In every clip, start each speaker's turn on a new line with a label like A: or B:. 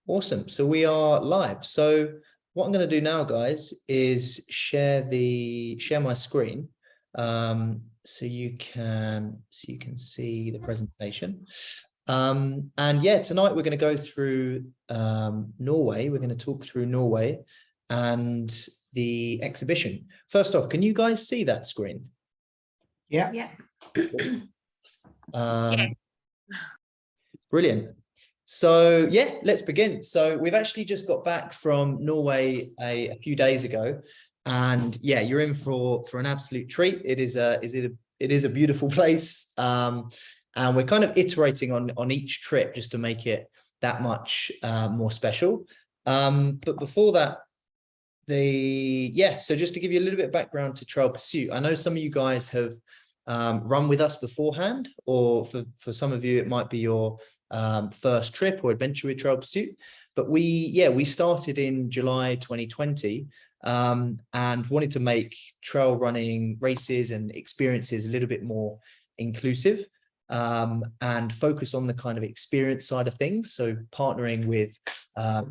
A: Awesome. So we are live. So what I'm going to do now, guys, is share my screen, so you can see the presentation. And yeah, tonight we're going to go through Norway. We're going to talk through Norway and the exhibition. First off, can you guys see that screen?
B: Yeah.
C: Yes.
A: Brilliant. So yeah, let's begin. So we've actually just got back from Norway a few days ago, and yeah, you're in for an absolute treat. It is a beautiful place, and we're kind of iterating on each trip just to make it that much more special. But before that, so just to give you a little bit of background to Trail Pursuit, I know some of you guys have run with us beforehand, or for some of you it might be your first trip or adventure with Trail Pursuit. But we started in July 2020 and wanted to make trail running races and experiences a little bit more inclusive, and focus on the kind of experience side of things. So partnering with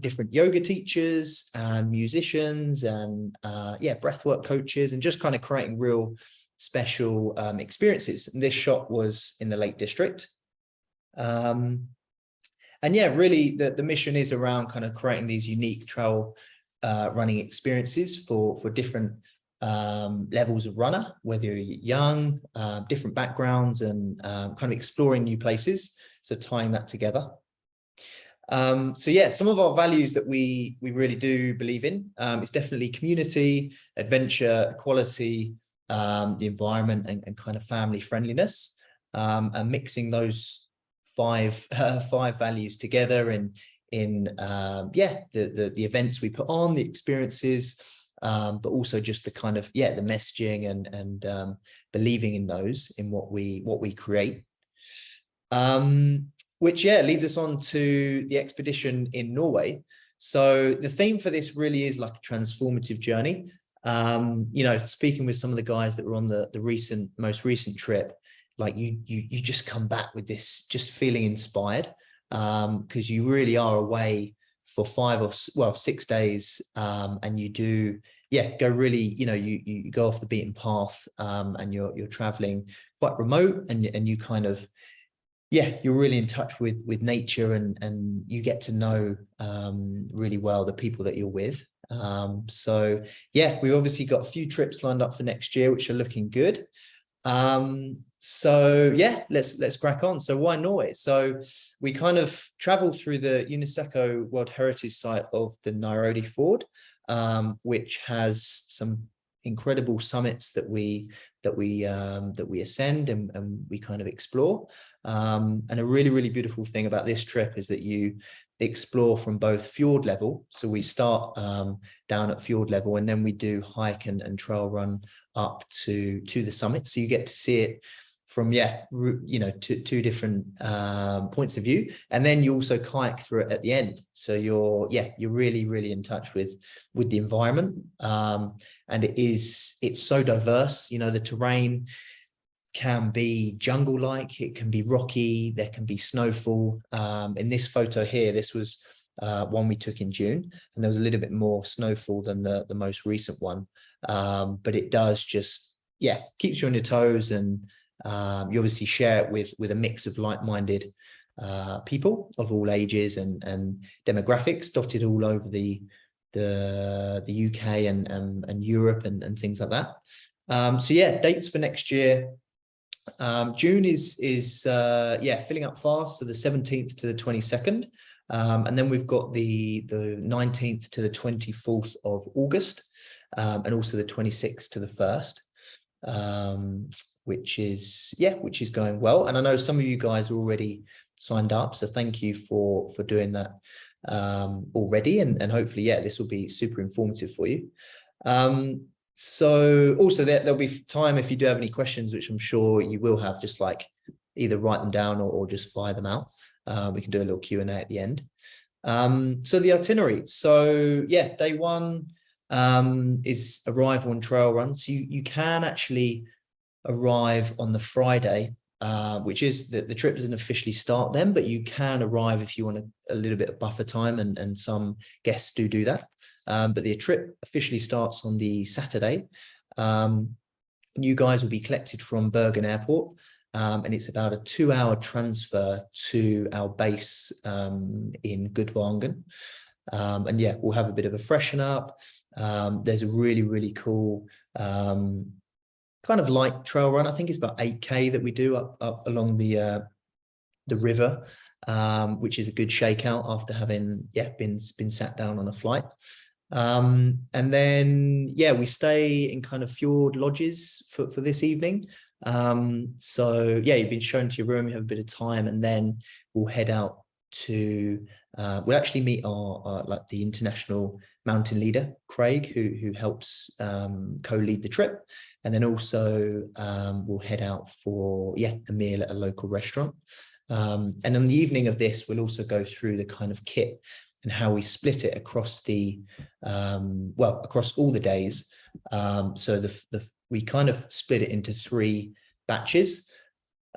A: different yoga teachers and musicians and breathwork coaches, and just kind of creating real special experiences. And this shot was in the Lake District. And yeah, really the mission is around kind of creating these unique trail running experiences for different levels of runner, whether you're young, different backgrounds, and kind of exploring new places. So tying that together. So yeah, some of our values that we really do believe in is definitely community, adventure, equality, the environment, and kind of family friendliness, and mixing those five values together in the events we put on, the experiences, but also just the kind of the messaging and believing in those, in what we create, which leads us on to the expedition in Norway. So the theme for this really is like a transformative journey. Speaking with some of the guys that were on the most recent trip, like you just come back with this just feeling inspired, because you really are away for 6 days, and you do go really, you go off the beaten path, and you're traveling quite remote, and you kind of you're really in touch with nature, and you get to know really well the people that you're with. So yeah, we've obviously got a few trips lined up for next year which are looking good. So yeah, let's crack on. So why Norway? So we kind of traveled through the UNESCO World Heritage site of the Nærøyfjord, which has some incredible summits that we ascend and we kind of explore. And a really beautiful thing about this trip is that you explore from both fjord level. So we start down at fjord level, and then we do hike and trail run up to the summit. So you get to see it from two different points of view, and then you also kayak through it at the end. So you're really in touch with the environment, and it's so diverse. The terrain can be jungle-like, it can be rocky, there can be snowfall. In this photo here, this was one we took in June, and there was a little bit more snowfall than the most recent one, but it does just keeps you on your toes, and you obviously share it with a mix of like-minded people of all ages and demographics, dotted all over the UK and Europe and things like that. So yeah, dates for next year. June is filling up fast, so the 17th to the 22nd, and then we've got the 19th to the 24th of August, and also the 26th to the 1st, which is going well. And I know some of you guys are already signed up, so thank you for doing that already, and hopefully this will be super informative for you. So also there'll be time, if you do have any questions, which I'm sure you will have, just like either write them down or just fire them out. We can do a little Q&A at the end. So the itinerary. So day one is arrival and trail run. So you can actually arrive on the Friday which is that the trip doesn't officially start then, but you can arrive if you want a little bit of buffer time, and some guests do that. But the trip officially starts on the Saturday. You guys will be collected from Bergen Airport, and it's about a 2-hour transfer to our base in Gudvangen. And yeah, we'll have a bit of a freshen up. There's a really cool kind of light trail run. I think it's about 8K that we do up along the river, which is a good shakeout after having been sat down on a flight. And then we stay in kind of fjord lodges for this evening. So you've been shown to your room, you have a bit of time, and then we'll head out to we'll actually meet our like the international mountain leader Craig, who helps co-lead the trip, and then also we'll head out for a meal at a local restaurant. And on the evening of this, we'll also go through the kind of kit and how we split it across the across all the days. So we kind of split it into 3 batches.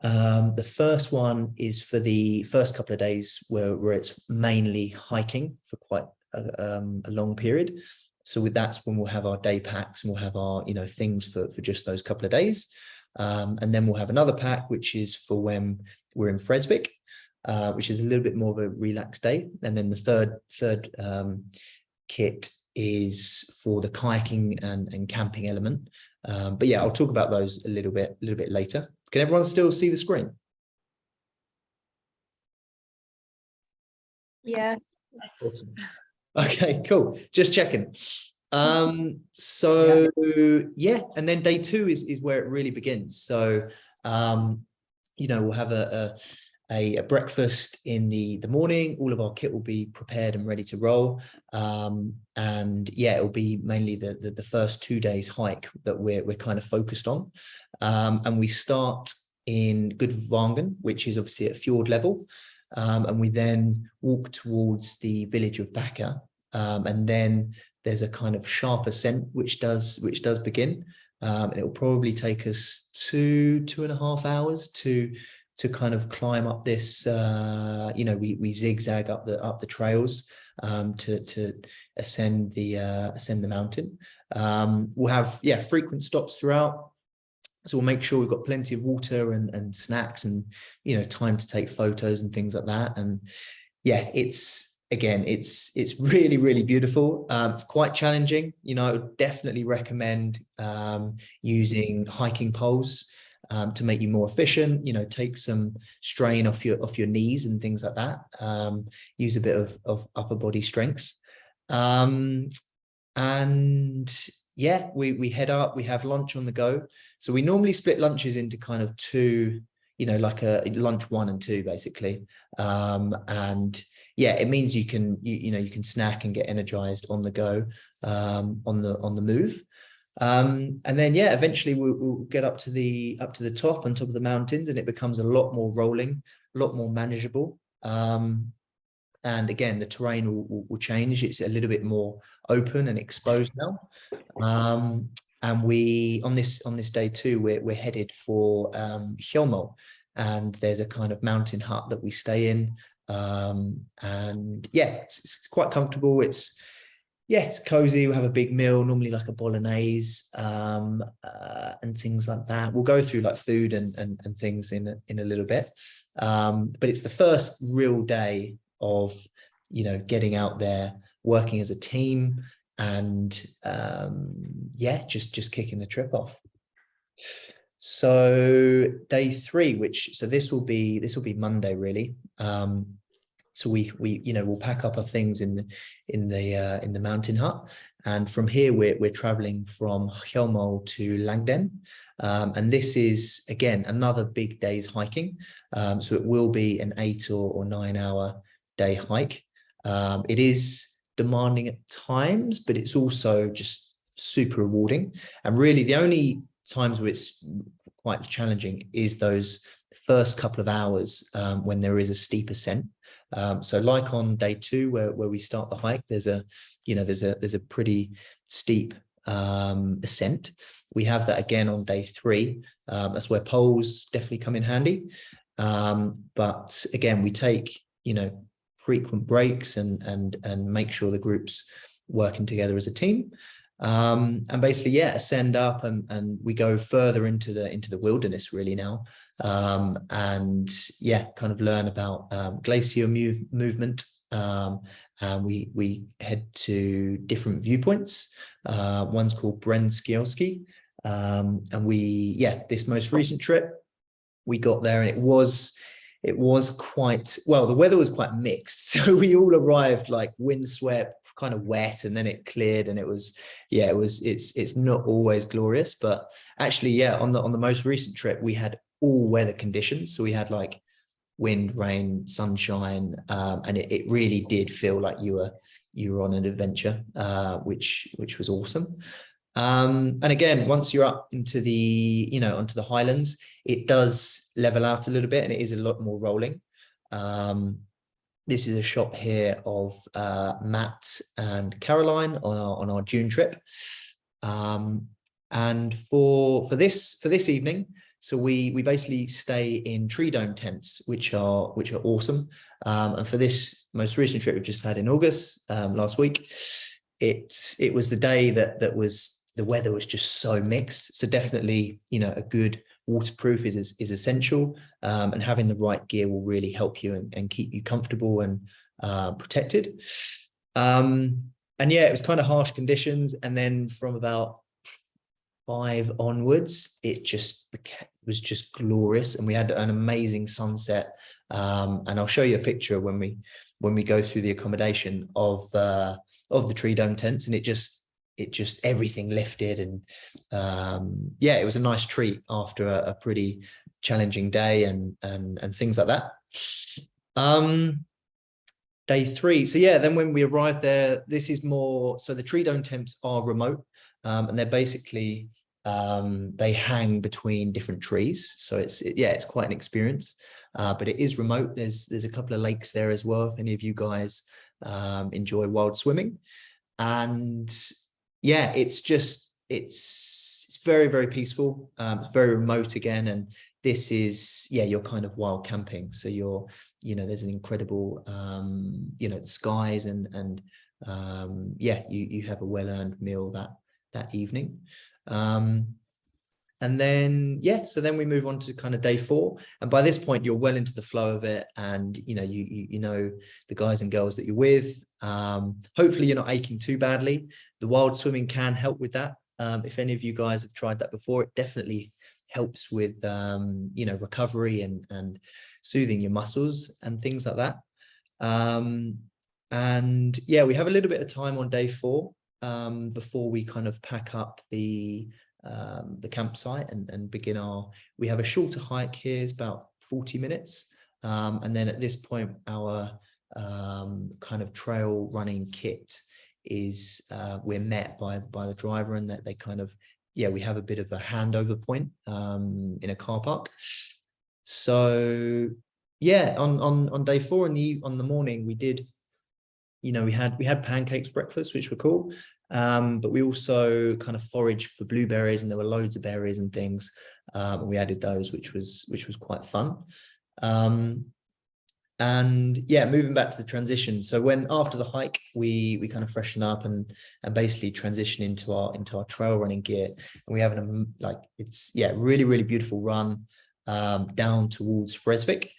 A: The first one is for the first couple of days where it's mainly hiking for quite a long period. So that's when we'll have our day packs, and we'll have our things for just those couple of days. And then we'll have another pack which is for when we're in Fresvik, which is a little bit more of a relaxed day. And then the third kit is for the kayaking and camping element. But I'll talk about those a little bit later. Can everyone still see the screen?
B: Yes.
A: Awesome. Okay, cool. Just checking. And then day 2 is where it really begins. So we'll have a breakfast in the morning. All of our kit will be prepared and ready to roll. It'll be mainly the first 2 days hike that we're kind of focused on. And we start in Gudvangen, which is obviously at fjord level. And we then walk towards the village of Bakker. And then there's a kind of sharp ascent which does begin. And it will probably take us 2.5 hours to kind of climb up this. We zigzag up the trails to ascend the mountain. We'll have frequent stops throughout, so we'll make sure we've got plenty of water and snacks and time to take photos and things like that. And it's really beautiful. It's quite challenging. I would definitely recommend using hiking poles to make you more efficient. Take some strain off your knees and things like that. Use a bit of upper body strength. We head up. We have lunch on the go. So we normally split lunches into kind of 2, like a lunch 1 and 2 basically. It means you can snack and get energized on the go, on the move. And then eventually we'll get up to the top, on top of the mountains, and it becomes a lot more rolling, a lot more manageable. And again, the terrain will change. It's a little bit more open and exposed now. And we on this day 2, we're headed for Hjelmo, and there's a kind of mountain hut that we stay in. It's quite comfortable. It's cozy. We'll have a big meal, normally like a bolognese, and things like that. We'll go through like food and things in a little bit. But it's the first real day of getting out there, working as a team, and just kicking the trip off. So day 3, this will be Monday really. So we'll pack up our things in the mountain hut, and from here we're traveling from Hjelmo to Langden, and this is again another big day's hiking. So it will be an 8 or 9 hour day hike. It is demanding at times, but it's also just super rewarding. And really the only times where it's quite challenging is those first couple of hours when there is a steep ascent. So like on day 2 where we start the hike, there's a pretty steep ascent. We have that again on day 3. That's where poles definitely come in handy. But again, we take, frequent breaks and make sure the group's working together as a team. And basically, ascend up and we go further into the wilderness really now. And kind of learn about glacier movement. And we head to different viewpoints. One's called Brenskiolski. And this most recent trip, we got there and it was quite, well, the weather was quite mixed. So we all arrived like windswept, kind of wet, and then it cleared, and it's not always glorious, but actually, on the most recent trip, we had all weather conditions. So we had like wind, rain, sunshine, and it really did feel like you were on an adventure, which was awesome. And again, once you're up into onto the highlands, it does level out a little bit and it is a lot more rolling. This is a shot here of Matt and Caroline on our June trip. And for this evening, so we basically stay in tree dome tents, which are awesome. And for this most recent trip we've just had in August, last week, it was the day that was, the weather was just so mixed. So definitely, a good waterproof is essential, and having the right gear will really help you and keep you comfortable and protected. And it was kind of harsh conditions. And then from about 5 onwards, it was just glorious, and we had an amazing sunset. And I'll show you a picture when we go through the accommodation of the tree dome tents, and it just everything lifted, and it was a nice treat after a pretty challenging day and things like that. Day 3, so then when we arrived there, this is more, so the tree dome tents are remote, and they're basically they hang between different trees, so it's quite an experience, but it is remote. There's a couple of lakes there as well if any of you guys enjoy wild swimming. And it's very, very peaceful. It's very remote again, and this is you're kind of wild camping, so there's an incredible skies and you have a well-earned meal that evening. And then so then we move on to kind of day 4, and by this point you're well into the flow of it, and you know the guys and girls that you're with. Hopefully you're not aching too badly. The wild swimming can help with that. If any of you guys have tried that before, it definitely helps with recovery and soothing your muscles and things like that. And we have a little bit of time on day 4 before we kind of pack up the campsite and begin we have a shorter hike here. It's about 40 minutes, and then at this point our kind of trail running kit is we're met by the driver, and that they kind of we have a bit of a handover point in a car park. So on day 4 on the morning, we did we had pancakes breakfast, which were cool. But we also kind of foraged for blueberries, and there were loads of berries and things. And we added those, which was quite fun. And moving back to the transition. So after the hike, we kind of freshen up and basically transition into our trail running gear. And we have it's really, really beautiful run down towards Fresvik.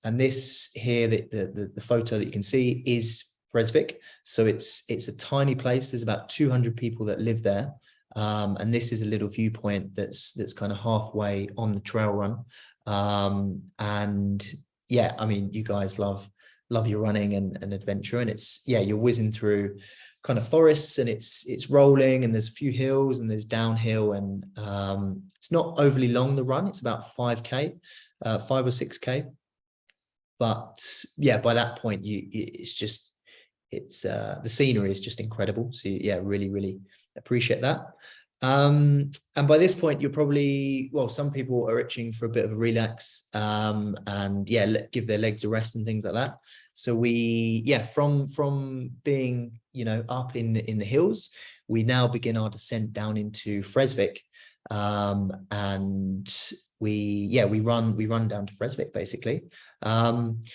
A: And this here, the photo that you can see is Fresvik. So it's a tiny place. There's about 200 people that live there, and this is a little viewpoint that's kind of halfway on the trail run. And I mean, you guys love your running and adventure, and it's you're whizzing through kind of forests, and it's rolling, and there's a few hills, and there's downhill, and it's not overly long, the run. It's about 5k, 5 or 6k, but by that point it's the scenery is just incredible. So really, really appreciate that. And by this point, you're probably, well, some people are itching for a bit of a relax, and yeah, give their legs a rest and things like that. So we, yeah, from being, you know, up in the hills, we now begin our descent down into Fresvik, and we run down to Fresvik basically, and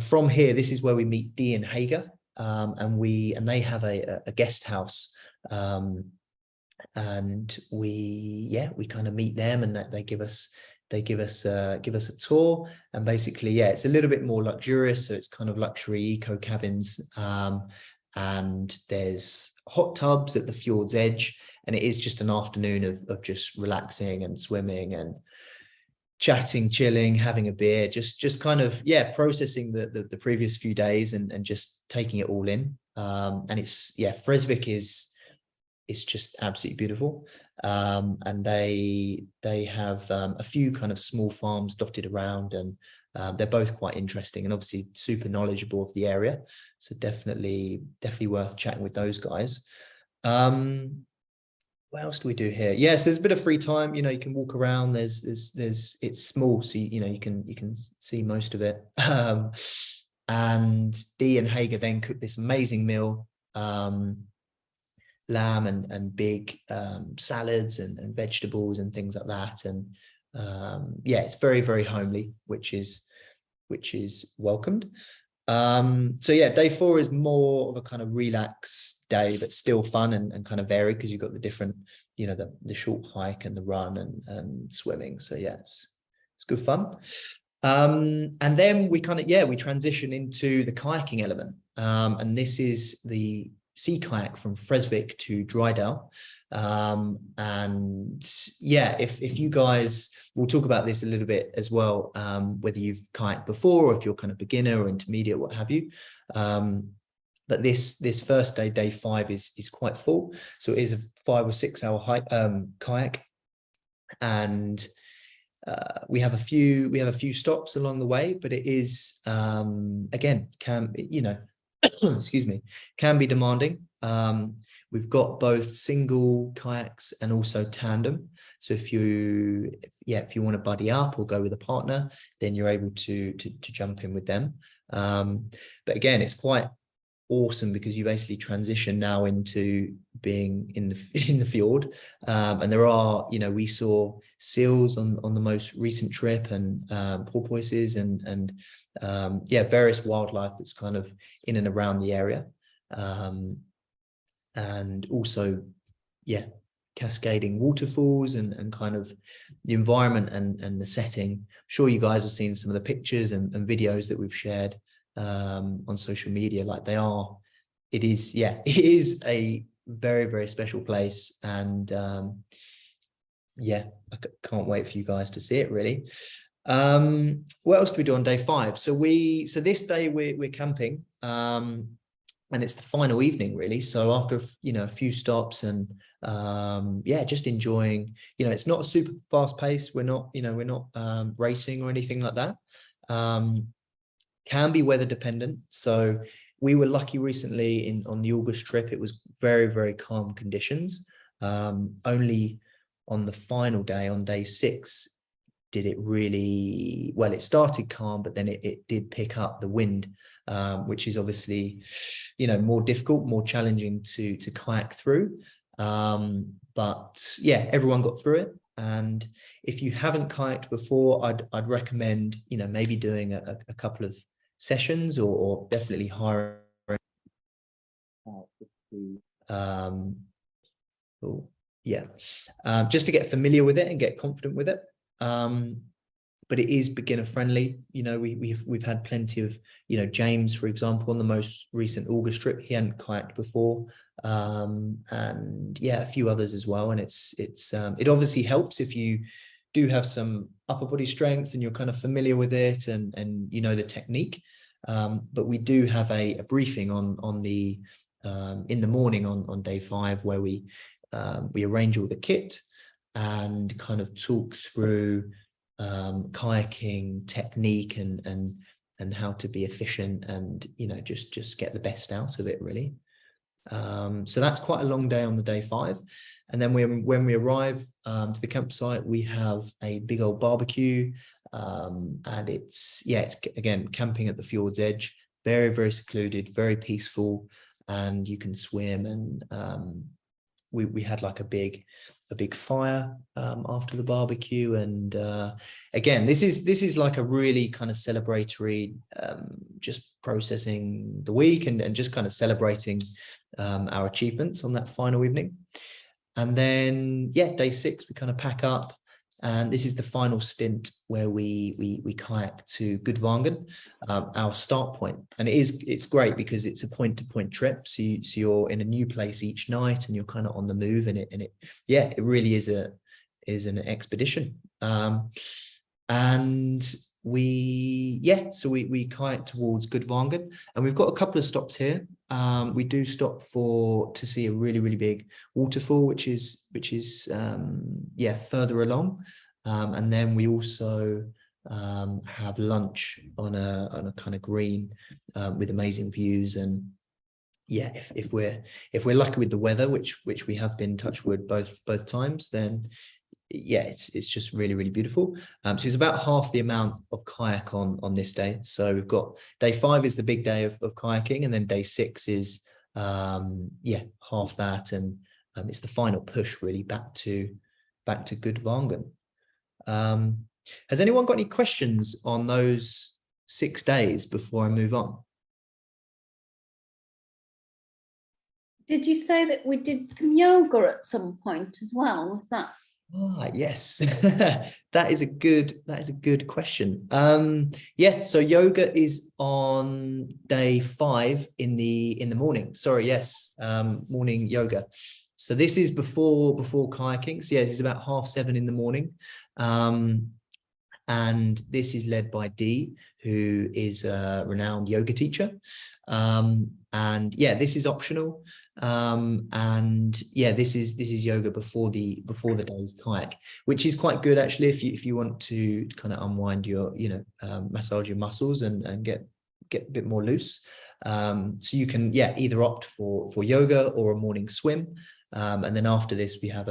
A: from here, this is where we meet Dee and Hager, and they have a guest house. And we kind of meet them, and that they give us a tour. And basically, yeah, it's a little bit more luxurious, so it's kind of luxury eco cabins, and there's hot tubs at the fjord's edge, and it is just an afternoon of just relaxing and swimming and chatting, chilling, having a beer, just kind of, yeah, processing the previous few days and just taking it all in. And it's, yeah, Fresvik is, it's just absolutely beautiful, and they have a few kind of small farms dotted around, and they're both quite interesting and obviously super knowledgeable of the area, so definitely worth chatting with those guys. What else do we do here? Yes, there's a bit of free time, you know, you can walk around, there's it's small, so you know, you can see most of it. And Dee and Hager then cook this amazing meal, lamb and big salads and vegetables and things like that. And yeah, it's very homely, which is welcomed. So yeah, day 4 is more of a kind of relaxed day, but still fun and kind of varied, because you've got the different, you know, the short hike and the run and swimming. So yeah, it's good fun. And then we kind of, yeah, we transition into the kayaking element, and this is the sea kayak from Fresvik to Drydal. And yeah, if you guys, we'll talk about this a little bit as well, whether you've kayaked before or if you're kind of beginner or intermediate, what have you. But this first day, day 5, is quite full, so it is a 5 or 6 hour hike, kayak, and we have a few stops along the way, but it is again, you know, excuse me, can be demanding. We've got both single kayaks and also tandem. So if you want to buddy up or go with a partner, then you're able to jump in with them. But again, it's quite awesome because you basically transition now into being in the fjord, and there are, you know, we saw seals on the most recent trip, and porpoises and yeah, various wildlife that's kind of in and around the area, and also, yeah, cascading waterfalls and kind of the environment and the setting. I'm sure you guys have seen some of the pictures and videos that we've shared on social media. Like it is a very special place, and yeah, I can't wait for you guys to see it, really. What else do we do on day 5? So this day we're camping, and it's the final evening, really. So after, you know, a few stops and yeah, just enjoying, you know, it's not a super fast pace, we're not racing or anything like that. Can be weather dependent. So we were lucky recently on the August trip, it was very calm conditions. Only on the final day, on day 6, did it really well. It started calm, but then it did pick up the wind, which is obviously, you know, more difficult, more challenging to kayak through. But yeah, everyone got through it. And if you haven't kayaked before, I'd recommend, you know, maybe doing a couple of sessions, or definitely hiring just to get familiar with it and get confident with it. But it is beginner friendly. You know, we've had plenty of, you know, James, for example, on the most recent August trip, he hadn't kayaked before, and yeah, a few others as well. And it obviously helps if you do have some upper body strength and you're kind of familiar with it and you know the technique. But we do have a briefing on the in the morning on day 5, where we arrange all the kit and kind of talk through kayaking technique and how to be efficient and, you know, just get the best out of it, really. So that's quite a long day on the day 5. And then when we arrive to the campsite, we have a big old barbecue, and it's again camping at the fjord's edge, very, very secluded, very peaceful, and you can swim. And we had like a big fire after the barbecue, and again, this is like a really kind of celebratory, just processing the week and just kind of celebrating our achievements on that final evening. And then day 6 we kind of pack up, and this is the final stint where we kayak to Gudvangen, our start point. And it's great because it's a point-to-point trip, so you're in a new place each night, and you're kind of on the move, and it really is an expedition. And we kayak towards Gudvangen, and we've got a couple of stops here. We do stop to see a really, really big waterfall, which is further along, and then we also have lunch on a kind of green with amazing views. And if we're lucky with the weather, which we have been, touch wood, both times, then it's just really, really beautiful. So it's about half the amount of kayak on this day. So we've got day 5 is the big day of kayaking, and then day 6 is half that, and it's the final push really back to Gudvangen. Has anyone got any questions on those 6 days before I move on?
B: Did you say that we did some yoga at some point as well? Was that?
A: Yes. that is a good question. So yoga is on day 5 in the morning. Sorry, yes. Morning yoga. So this is before kayaking. So this is about 6:30 in the morning. And this is led by Dee, who is a renowned yoga teacher. And this is optional. This is yoga before the day's kayak, which is quite good actually if you want to kind of unwind your massage your muscles and get a bit more loose. So you can either opt for yoga or a morning swim, and then after this we have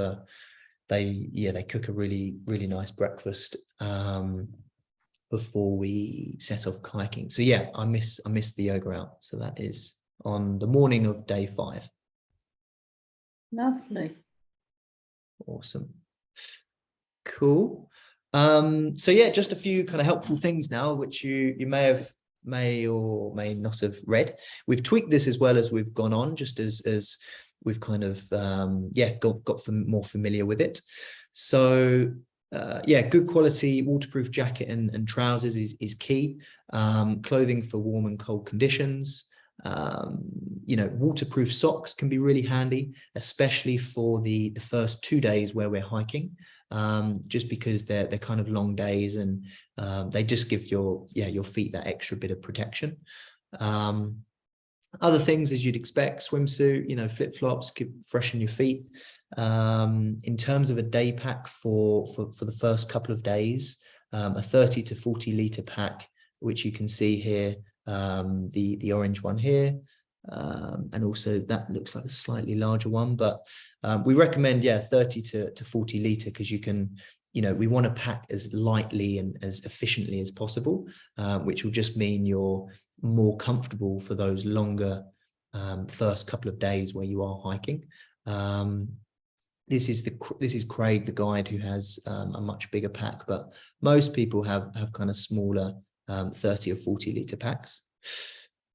A: they cook a really, really nice breakfast before we set off kayaking. So I missed the yoga out. So that is on the morning of day 5.
B: Lovely.
A: Awesome. Cool. So just a few kind of helpful things now, which you may or may not have read. We've tweaked this as well as we've gone on, just as we've kind of got more familiar with it. So good quality waterproof jacket and trousers is key. Clothing for warm and cold conditions. Waterproof socks can be really handy, especially for the first 2 days where we're hiking, just because they're kind of long days, and they just give your feet that extra bit of protection. Other things, as you'd expect, swimsuit, flip-flops, freshen your feet. In terms of a day pack for the first couple of days, a 30 to 40 litre pack, which you can see here, the orange one here, and also that looks like a slightly larger one, but we recommend 30 to 40 litre, because you can, we want to pack as lightly and as efficiently as possible, which will just mean you're more comfortable for those longer first couple of days where you are hiking. This is Craig, the guide, who has a much bigger pack, but most people have kind of smaller 30 or 40 litre packs.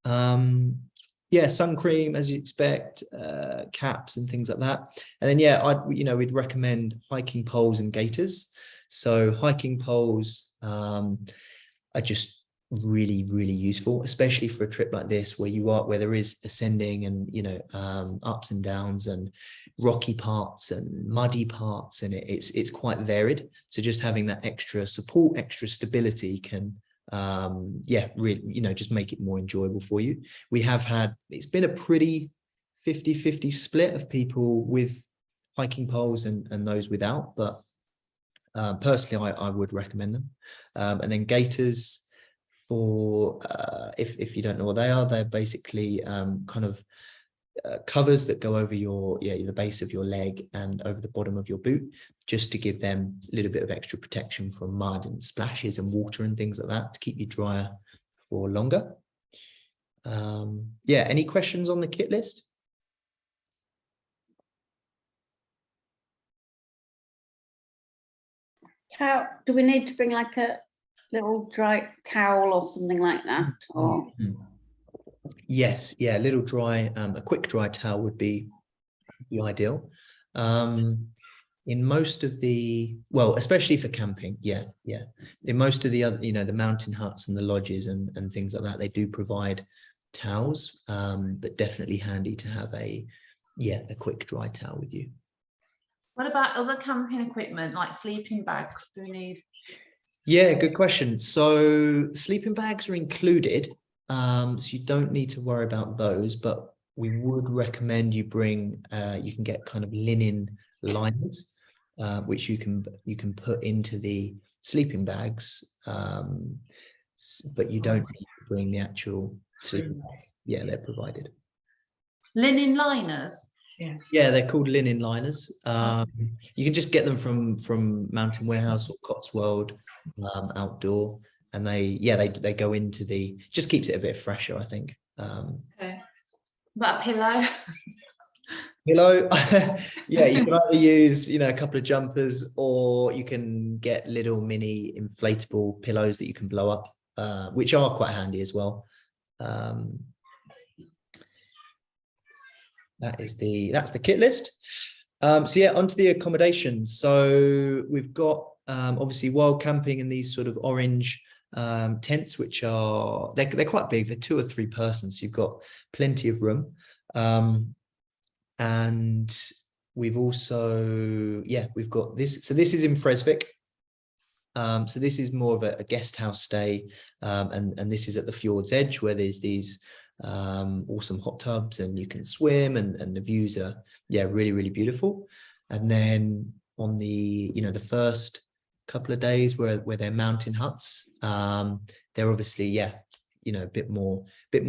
A: Sun cream, as you expect, caps and things like that. And then we'd recommend hiking poles and gaiters. So hiking poles are just really, really useful, especially for a trip like this where there is ascending and ups and downs and rocky parts and muddy parts, and it's quite varied. So just having that extra support, extra stability can really just make it more enjoyable for you. It's been a pretty 50-50 split of people with hiking poles and those without, but personally I would recommend them. And then gaiters, for if you don't know what they are, they're basically kind of covers that go over the base of your leg and over the bottom of your boot, just to give them a little bit of extra protection from mud and splashes and water and things like that, to keep you drier for longer. Yeah, any questions on the kit list?
B: How do we need to bring like a little dry towel or something like that? Or
A: Yes, yeah, a little dry, a quick dry towel would be ideal. In most of the, well, especially for camping, yeah. In most of the other, the mountain huts and the lodges and things like that, they do provide towels, but definitely handy to have a quick dry towel with you.
C: What about other camping equipment like sleeping bags? Do we need?
A: Yeah, good question. So sleeping bags are included, so you don't need to worry about those, but we would recommend you bring, you can get kind of linen liners, which you can put into the sleeping bags, but you don't need to bring the actual sleeping bags. Yeah, they're provided.
C: Linen liners?
A: Yeah, they're called linen liners. You can just get them from Mountain Warehouse or Cotswold Outdoor, and they go into the, just keeps it a bit fresher, I think.
C: Okay. But a pillow?
A: Pillow, yeah, you can either use a couple of jumpers, or you can get little mini inflatable pillows that you can blow up, which are quite handy as well. That's the kit list. So yeah, onto the accommodation. So we've got obviously wild camping in these sort of orange tents, which are they're quite big. They're 2 or 3 persons. So you've got plenty of room. And we've also, we've got this. So this is in Fresvik. So this is more of a guest house stay, and this is at the fjord's edge, where there's these awesome hot tubs, and you can swim, and the views are really, really beautiful. And then on the the first couple of days where they're mountain huts, they're obviously a bit more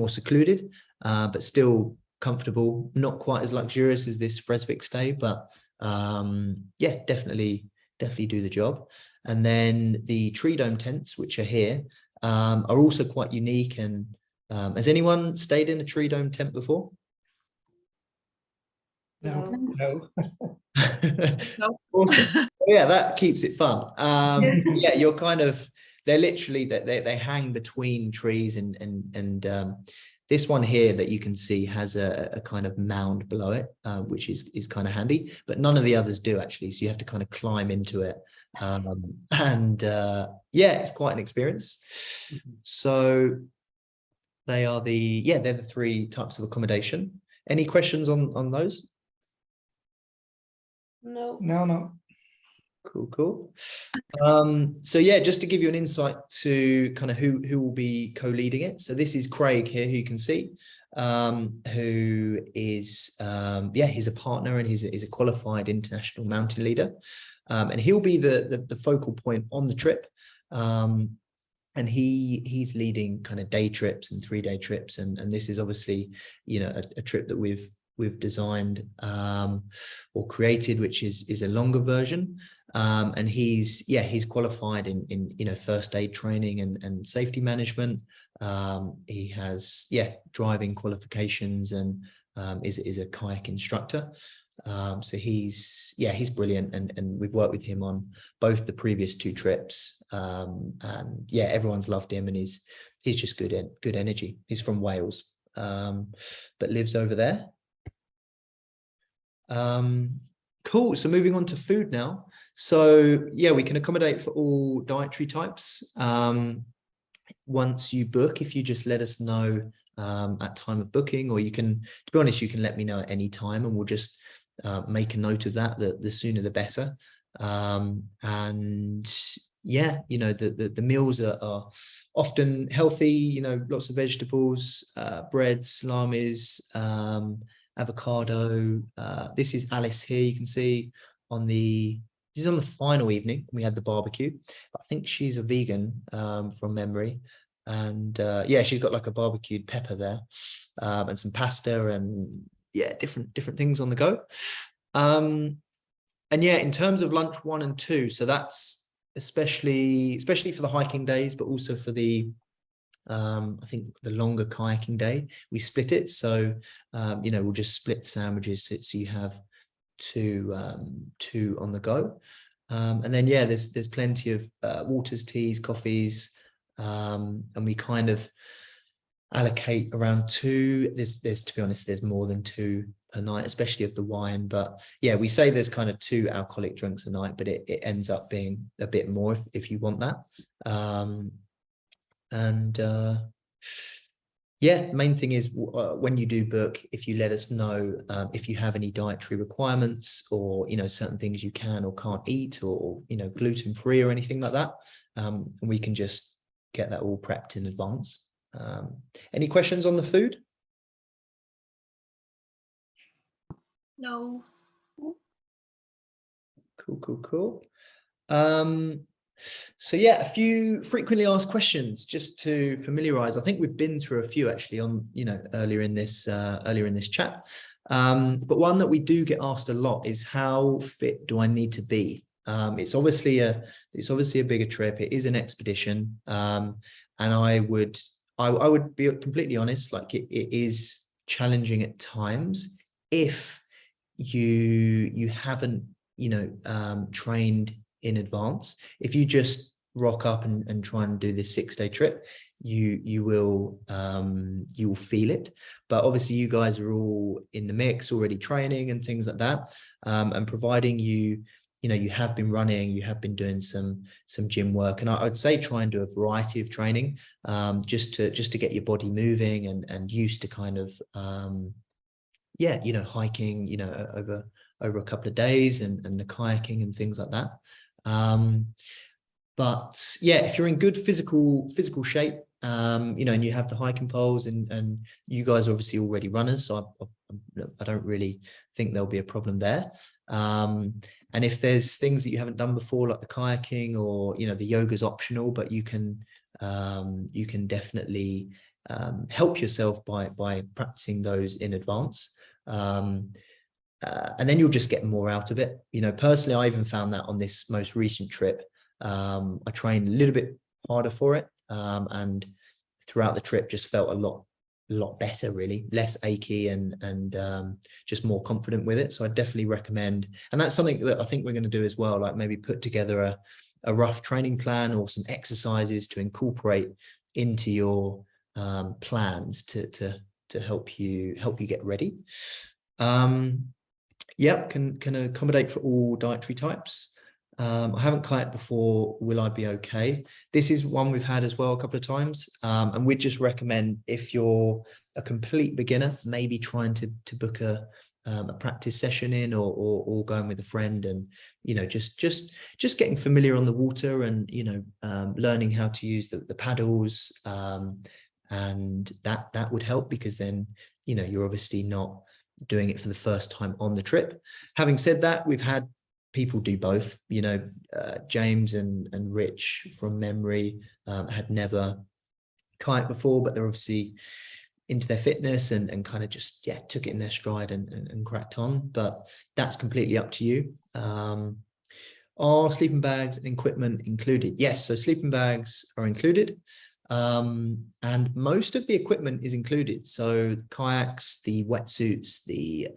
A: secluded, but still comfortable, not quite as luxurious as this Fresvik stay, but definitely do the job. And then the tree dome tents, which are here, are also quite unique. And has anyone stayed in a tree dome tent before?
D: No.
C: No.
A: Awesome. Yeah, that keeps it fun. Yeah, you're kind of, they're literally they hang between trees, and this one here that you can see has a kind of mound below it, which is kind of handy, but none of the others do actually. So you have to kind of climb into it, and it's quite an experience. So they're the 3 types of accommodation. Any questions on those?
D: No.
A: Cool. So yeah, just to give you an insight to kind of who will be co-leading it. So this is Craig here, who you can see, who is he's a partner, and he's a qualified international mountain leader, and he'll be the focal point on the trip. And he's leading kind of day trips and 3-day trips, and this is obviously a trip that we've designed or created, which is a longer version. And he's qualified in first aid training and safety management. He has driving qualifications, and is a kayak instructor. So he's brilliant, and we've worked with him on both the previous 2 trips, and everyone's loved him, and he's just good energy. He's from Wales, but lives over there. Cool. So moving on to food now. So we can accommodate for all dietary types. Once you book, if you just let us know at time of booking, or you can, to be honest, you can let me know at any time, and we'll just make a note of that, the sooner the better. And the meals are often healthy, lots of vegetables, bread, salamis, avocado. This is Alice here, you can see this is on the final evening. We had the barbecue. I think she's a vegan from memory, and she's got like a barbecued pepper there, and some pasta, and yeah, different things on the go. And yeah, in terms of lunch 1 and 2, so that's especially for the hiking days, but also for the I think the longer kayaking day, we split it. So you know, we'll just split the sandwiches so you have two on the go. And then yeah, there's plenty of waters, teas, coffees, and we kind of allocate around 2. There's to be honest, there's more than 2 per night, especially of the wine. But yeah, we say there's kind of 2 alcoholic drinks a night, but it ends up being a bit more if you want that. Yeah, the main thing is when you do book, if you let us know if you have any dietary requirements, or you know, certain things you can or can't eat, or you know, gluten free or anything like that, we can just get that all prepped in advance. Any questions on the food?
D: No.
A: Cool. So yeah, a few frequently asked questions just to familiarize. I think we've been through a few actually on, you know, earlier in this chat. But one that we do get asked a lot is, how fit do I need to be? It's obviously a bigger trip. It is an expedition. And I would be completely honest, like it is challenging at times if you haven't, you know, trained in advance. If you just rock up and try and do this 6-day trip, you will feel it. But obviously you guys are all in the mix already, training and things like that, and providing you know, you have been running, you have been doing some gym work, and I would say try and do a variety of training, just to get your body moving and used to kind of yeah, you know, hiking, you know, over a couple of days, and the kayaking and things like that. But yeah, if you're in good physical shape, you know, and you have the hiking poles, and you guys are obviously already runners, so I don't really think there'll be a problem there. And if there's things that you haven't done before, like the kayaking, or you know, the yoga's optional, but you can definitely help yourself by practicing those in advance. And then you'll just get more out of it. You know, personally, I even found that on this most recent trip, I trained a little bit harder for it, and throughout the trip just felt a lot better, really, less achy, and just more confident with it. So I definitely recommend, and that's something that I think we're going to do as well, like maybe put together a rough training plan or some exercises to incorporate into your plans to help you get ready. Yeah, can accommodate for all dietary types. I haven't kayaked before. Will I be okay? This is one we've had as well a couple of times, and we'd just recommend, if you're a complete beginner, maybe trying to book a practice session in, or going with a friend, and you know, just getting familiar on the water, and you know, learning how to use the paddles, and that would help, because then you know, you're obviously not doing it for the first time on the trip. Having said that, we've had people do both. You know, James and Rich, from memory, had never kayaked before, but they're obviously into their fitness and kind of just, yeah, took it in their stride and cracked on. But that's completely up to you. Are sleeping bags and equipment included? Yes, so sleeping bags are included. And most of the equipment is included. So the kayaks, the wetsuits, the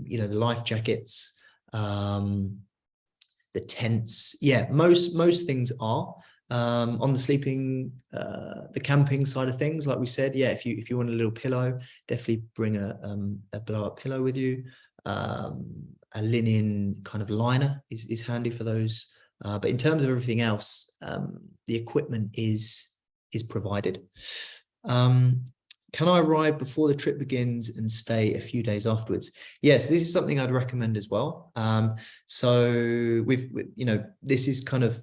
A: you know, the life jackets, the tents. Yeah, most things are. On the sleeping, the camping side of things, like we said, yeah, if you want a little pillow, definitely bring a blow-up pillow with you. A linen kind of liner is handy for those. But in terms of everything else, the equipment is provided. Can I arrive before the trip begins and stay a few days afterwards? Yes, this is something I'd recommend as well. So with you know, this is kind of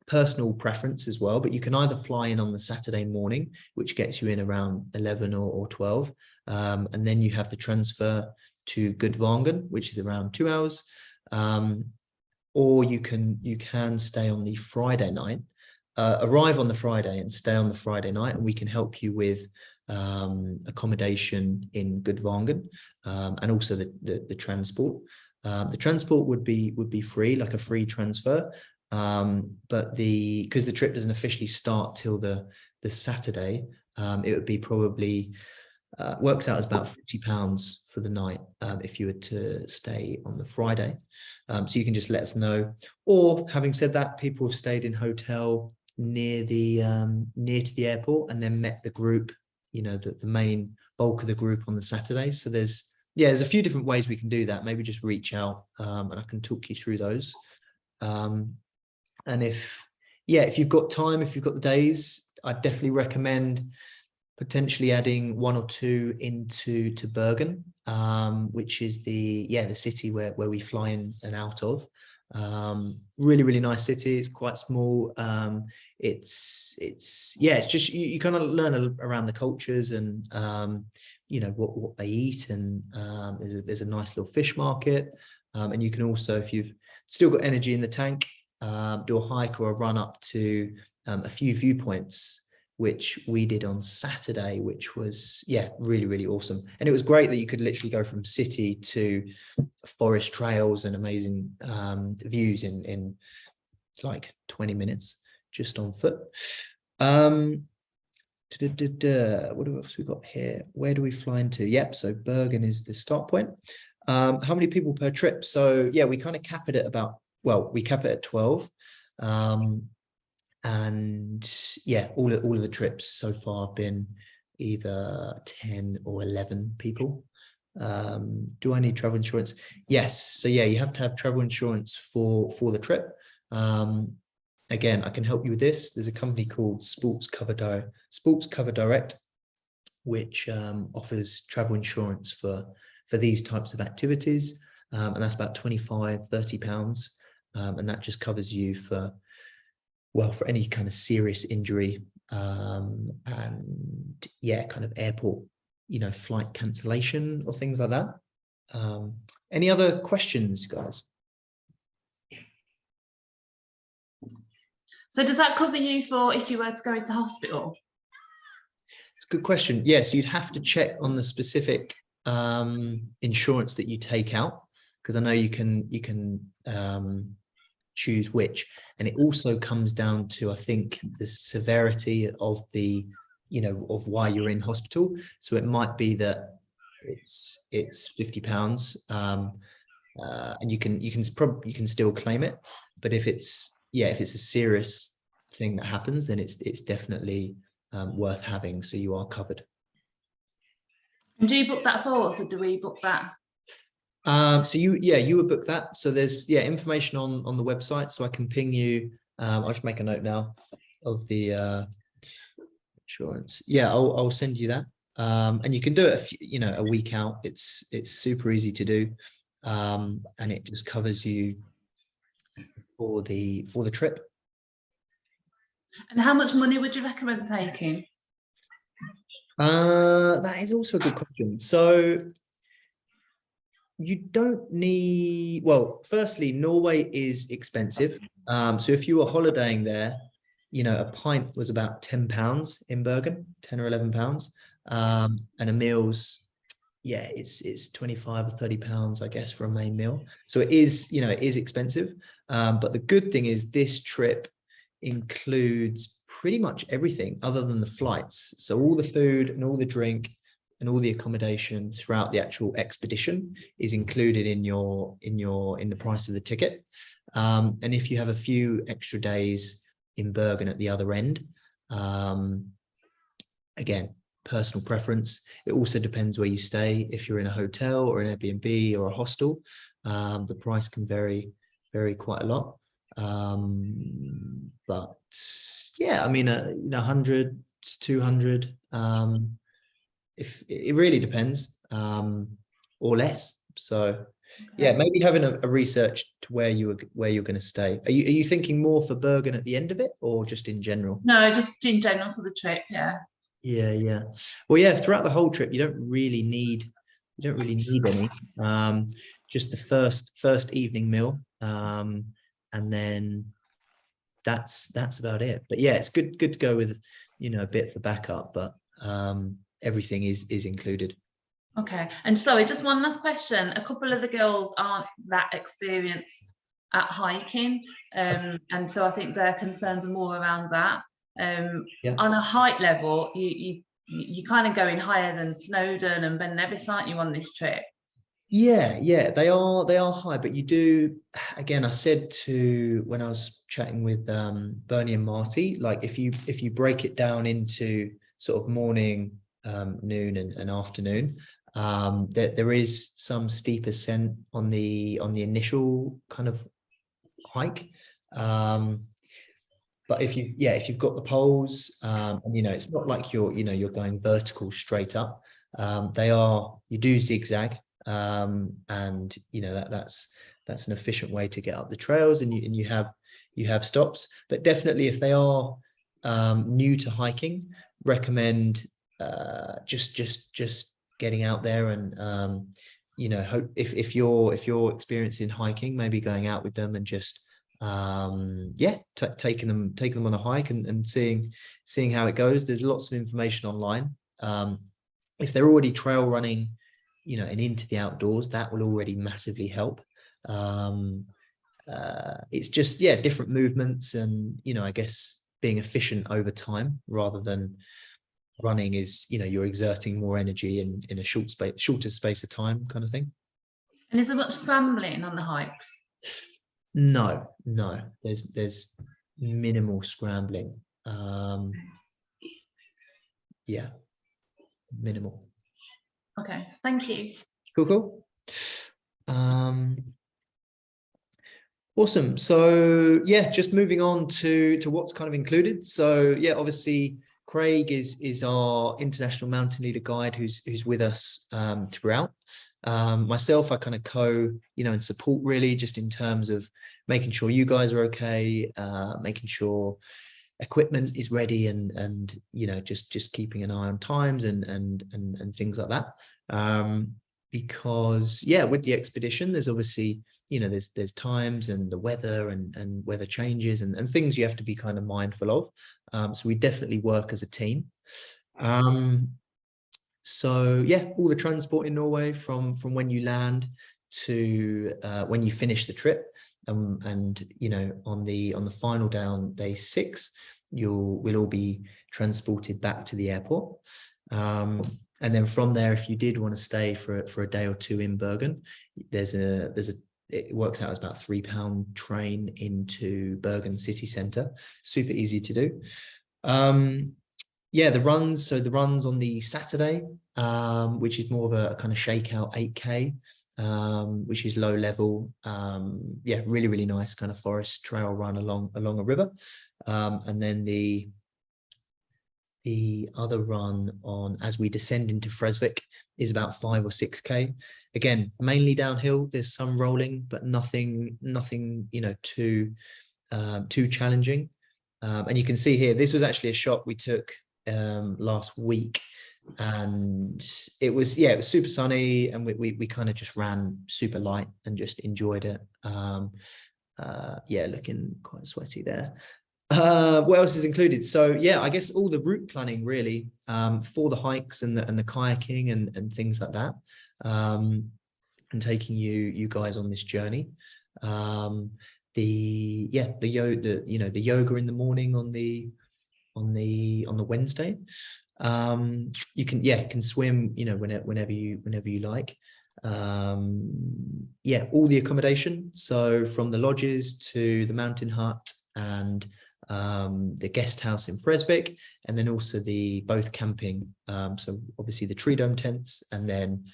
A: personal preference as well, but you can either fly in on the Saturday morning, which gets you in around 11 or 12, and then you have the transfer to Gudvangen, which is around 2 hours, or you can stay on the Friday night. Arrive on the Friday and stay on the Friday night, and we can help you with accommodation in Gudvangen, and also the transport. The transport would be free, like a free transfer, but because the trip doesn't officially start till the Saturday, it would be probably works out as about £40 for the night if you were to stay on the Friday. So you can just let us know. Or having said that, people have stayed in hotel near to the airport and then met the group, the main bulk of the group on the Saturday. So there's a few different ways we can do that. Maybe just reach out and I can talk you through those. And if you've got time, if you've got the days, I'd definitely recommend potentially adding 1 or 2 into Bergen, which is the city where we fly in and out of. Really, really nice city. It's quite small. It's just you kind of learn around the cultures and what they eat, and there's a nice little fish market, and you can also, if you've still got energy in the tank, do a hike or a run up to a few viewpoints, which we did on Saturday, which was really, really awesome. And it was great that you could literally go from city to forest trails and amazing views in like 20 minutes just on foot. What else we got here? Where do we fly into? Yep, so Bergen is the start point. How many people per trip? So we kind of cap it at we cap it at 12. And all of the trips so far have been either 10 or 11 people. Do I need travel insurance? Yes. So you have to have travel insurance for the trip. Again, I can help you with this. There's a company called Sports Cover Direct, which offers travel insurance for these types of activities, and that's about £25-30, and that just covers you for any kind of serious injury, and kind of airport, flight cancellation or things like that. Any other questions, guys?
C: So does that cover you for if you were to go into hospital?
A: It's a good question. Yes, you'd have to check on the specific insurance that you take out, because I know you can choose which, and it also comes down to, I think, the severity of of why you're in hospital. So it might be that it's £50, and you can still claim it, but if it's a serious thing that happens, then it's definitely worth having, so you are covered.
C: And do you book that for us, or do we book that?
A: So you would book that. So there's information on the website, so I can ping you. I'll just make a note now of the insurance. I'll send you that, and you can do it a week out. It's super easy to do, and it just covers you for the trip.
C: And how much money would you recommend taking?
A: That is also a good question. So you don't need, firstly, Norway is expensive. So if you were holidaying there, a pint was about £10 in Bergen, 10 or £11. And a meal's, it's 25 or £30, I guess, for a main meal. So it is expensive. But the good thing is this trip includes pretty much everything other than the flights. So all the food and all the drink and all the accommodation throughout the actual expedition is included in the price of the ticket. And if you have a few extra days in Bergen at the other end, again, personal preference. It also depends where you stay. If you're in a hotel or an Airbnb or a hostel, the price can vary quite a lot. But I mean, 100 to 200. If it really depends, or less. So maybe having a research to where you're going to stay. Are you thinking more for Bergen at the end of it, or just in general?
C: No, just in general for the trip.
A: Well, throughout the whole trip, you don't really need any. Just the first evening meal, and then that's about it. But it's good to go with a bit for backup. But everything is included.
C: Okay, and sorry, just one last question. A couple of the girls aren't that experienced at hiking, and so I think their concerns are more around that.
A: Yeah.
C: On a height level, you kind of going higher than Snowdon and Ben Nevis, aren't you, on this trip?
A: Yeah, they are high, but you do, again, I said when I was chatting with Bernie and Marty, like if you break it down into sort of morning, noon and afternoon, there is some steep ascent on the initial kind of hike, but if you've got the poles, and it's not like you're going vertical straight up, you do zigzag, and that's an efficient way to get up the trails, and you have stops. But definitely, if they are new to hiking, recommend just getting out there, and hope if you're experiencing hiking, maybe going out with them and just taking them on a hike and seeing how it goes. There's lots of information online. If they're already trail running, and into the outdoors, that will already massively help. It's just different movements, and I guess being efficient over time rather than running is you're exerting more energy in a shorter space of time, kind of thing.
C: And is there much scrambling on the hikes?
A: No, there's minimal scrambling. Minimal.
C: Okay, thank you.
A: Cool. Awesome. So just moving on to what's kind of included. So obviously Craig is our international mountain leader guide who's with us throughout. Myself, I kind of and support, really, just in terms of making sure you guys are okay, making sure equipment is ready, and just keeping an eye on times and things like that. Because with the expedition, there's obviously there's times and the weather and weather changes and things you have to be kind of mindful of. So we definitely work as a team. So all the transport in Norway from when you land to when you finish the trip, and on the final day, on day 6, we'll all be transported back to the airport, and then from there, if you did want to stay for a day or two in Bergen, it works out as about £3 train into Bergen city centre. Super easy to do. The runs on the Saturday, which is more of a kind of shakeout 8K, which is low level, really, really nice kind of forest trail run along a river. And then the other run as we descend into Fresvik is about 5 or 6K. Again, mainly downhill. There's some rolling, but nothing too challenging. And you can see here, this was actually a shot we took last week, and it was super sunny, and we kind of just ran super light and just enjoyed it. Looking quite sweaty there. What else is included? So I guess all the route planning, really, for the hikes and the kayaking and things like that, and taking you guys on this journey. The yoga in the morning on the Wednesday. You can swim whenever you like. All the accommodation, so from the lodges to the mountain hut and the guest house in Fresvik, and then also both camping, so obviously the tree dome tents, and then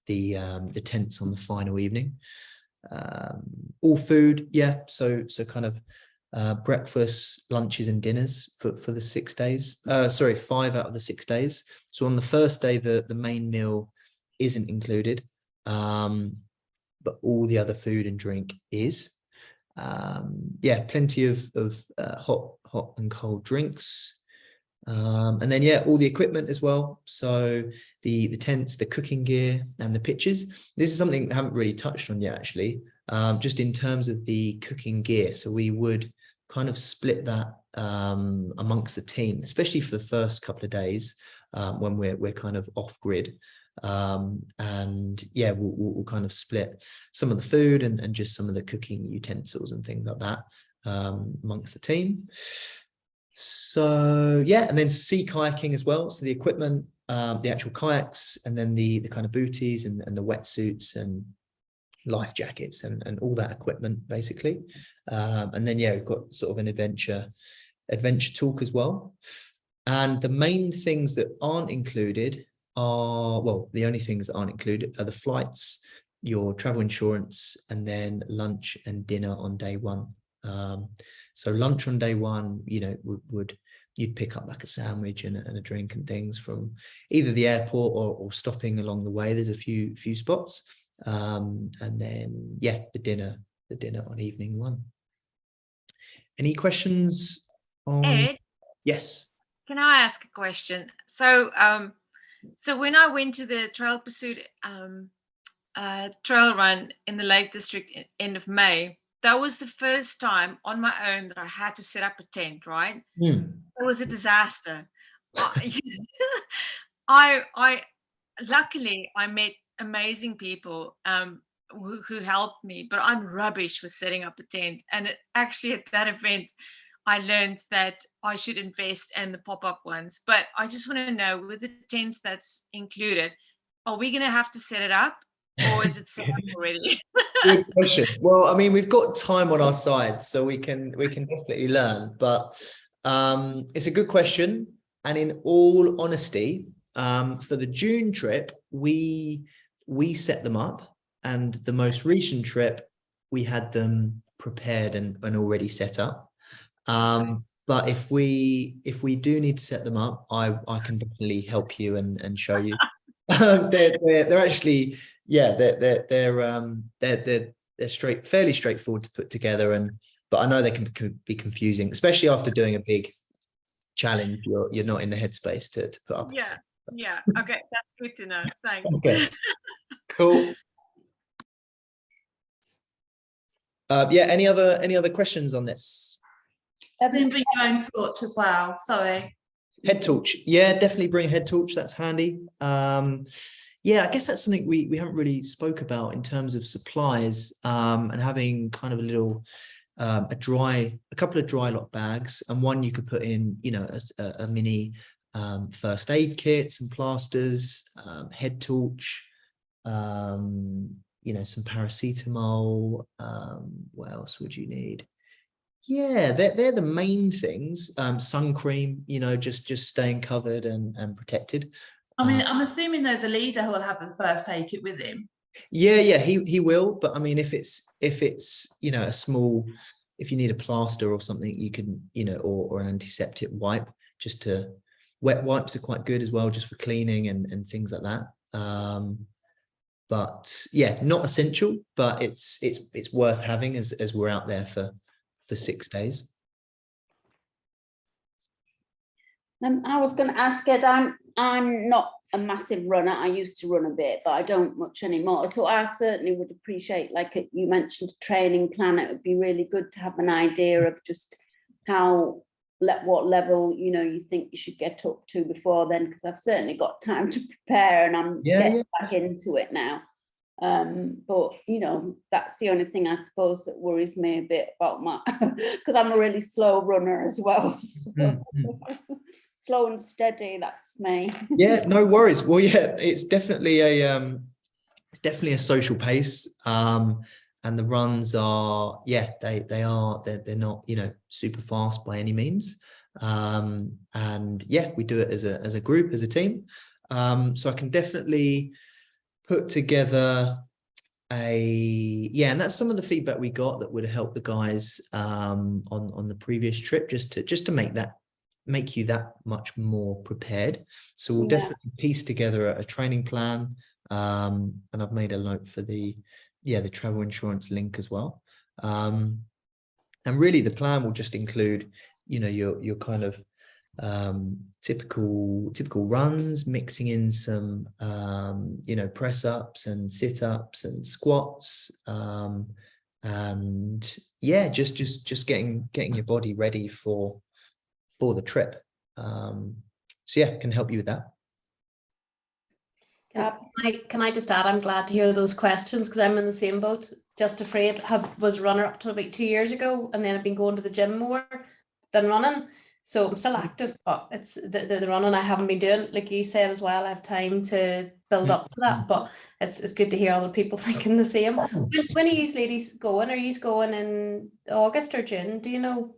A: the tents on the final evening. All food, so kind of breakfast, lunches and dinners for the 6 days. 5 out of the 6 days. So on the first day, the main meal isn't included, but all the other food and drink is. Plenty of hot and cold drinks, and then all the equipment as well. So the tents, the cooking gear, and the pitches. This is something I haven't really touched on yet, actually. Just in terms of the cooking gear, so we would kind of split that amongst the team, especially for the first couple of days. when we're kind of off grid. And yeah, we'll kind of split some of the food and just some of the cooking utensils and things like that amongst the team. So yeah, and then sea kayaking as well. So the equipment, the actual kayaks, and then the kind of booties and the wetsuits and life jackets and all that equipment basically. And then yeah, we've got sort of an adventure talk as well. And the main things that aren't included are, well, the only things that aren't included are the flights, your travel insurance, and then lunch and dinner on day one. So lunch on day one, you know, you'd pick up like a sandwich and a drink and things from either the airport or stopping along the way. There's a few spots. And then yeah, the dinner on evening one. Any questions on?
E: Ed,
A: Yes.
E: can I ask a question? So, so when I went to the Trail Pursuit trail run in the Lake District end of May, that was the first time on my own that I had to set up a tent, right? It was a disaster. I luckily I met amazing people who helped me, but I'm rubbish with setting up a tent. And actually at that event, I learned that I should invest in the pop-up ones. But I just want to know, with the tents that's included, are we going to have to set it up, or is it set up already?
A: Good question. Well, I mean, we've got time on our side, so we can definitely learn. But it's a good question. And in all honesty, for the June trip, we set them up, and the most recent trip we had them prepared and already set up. But if we do need to set them up, I can definitely help you and show you. They're actually, yeah, they're fairly straightforward to put together, but I know they can be confusing, especially after doing a big challenge. You're not in the headspace to put up.
E: Yeah. Okay, that's good to know. Thanks.
A: Okay. Cool. Yeah. Any other questions on this?
C: Didn't bring your own torch as well. Sorry.
A: Head torch. Yeah, definitely bring a head torch. That's handy. Yeah, I guess that's something we haven't really spoke about in terms of supplies, and having kind of a couple of dry lock bags, and one you could put in, you know, a mini first aid kit, some plasters, head torch, you know, some paracetamol. What else would you need? Yeah, they're the main things. Sun cream, you know, just staying covered and protected.
C: I mean, I'm assuming though the leader will have the first aid kit with him.
A: Yeah, he will. But I mean, if it's you know, if you need a plaster or something, you can, you know, or an antiseptic wipe, wet wipes are quite good as well, just for cleaning and things like that. But yeah, not essential, but it's worth having as we're out there for 6 days.
B: I was going to ask Ed, I'm not a massive runner. I used to run a bit, but I don't much anymore. So I certainly would appreciate, like you mentioned, a training plan. It would be really good to have an idea of just what level, you know, you think you should get up to before then, because I've certainly got time to prepare and I'm getting back into it now. But you know, that's the only thing I suppose that worries me a bit about because I'm a really slow runner as well. So. Slow and steady, that's me.
A: Yeah, no worries. Well, yeah, it's definitely a social pace, and the runs are, yeah, they're not, you know, super fast by any means, and yeah, we do it as a group, as a team. So I can definitely put together and that's some of the feedback we got that would help the guys on the previous trip, just to make you that much more prepared. So we'll definitely piece together a training plan, and I've made a note for the travel insurance link as well. And really the plan will just include, you know, your kind of typical runs, mixing in some you know, press ups and sit ups and squats, and yeah, just getting your body ready for the trip. So yeah, can help you with that.
F: Can I just add, I'm glad to hear those questions because I'm in the same boat. Just afraid. Was runner up to about 2 years ago, and then I've been going to the gym more than running. So I'm still active, but it's the running I haven't been doing. Like you said as well, I have time to build up to that. But it's good to hear other people thinking the same. When are you ladies going? Are you going in August or June? Do you know?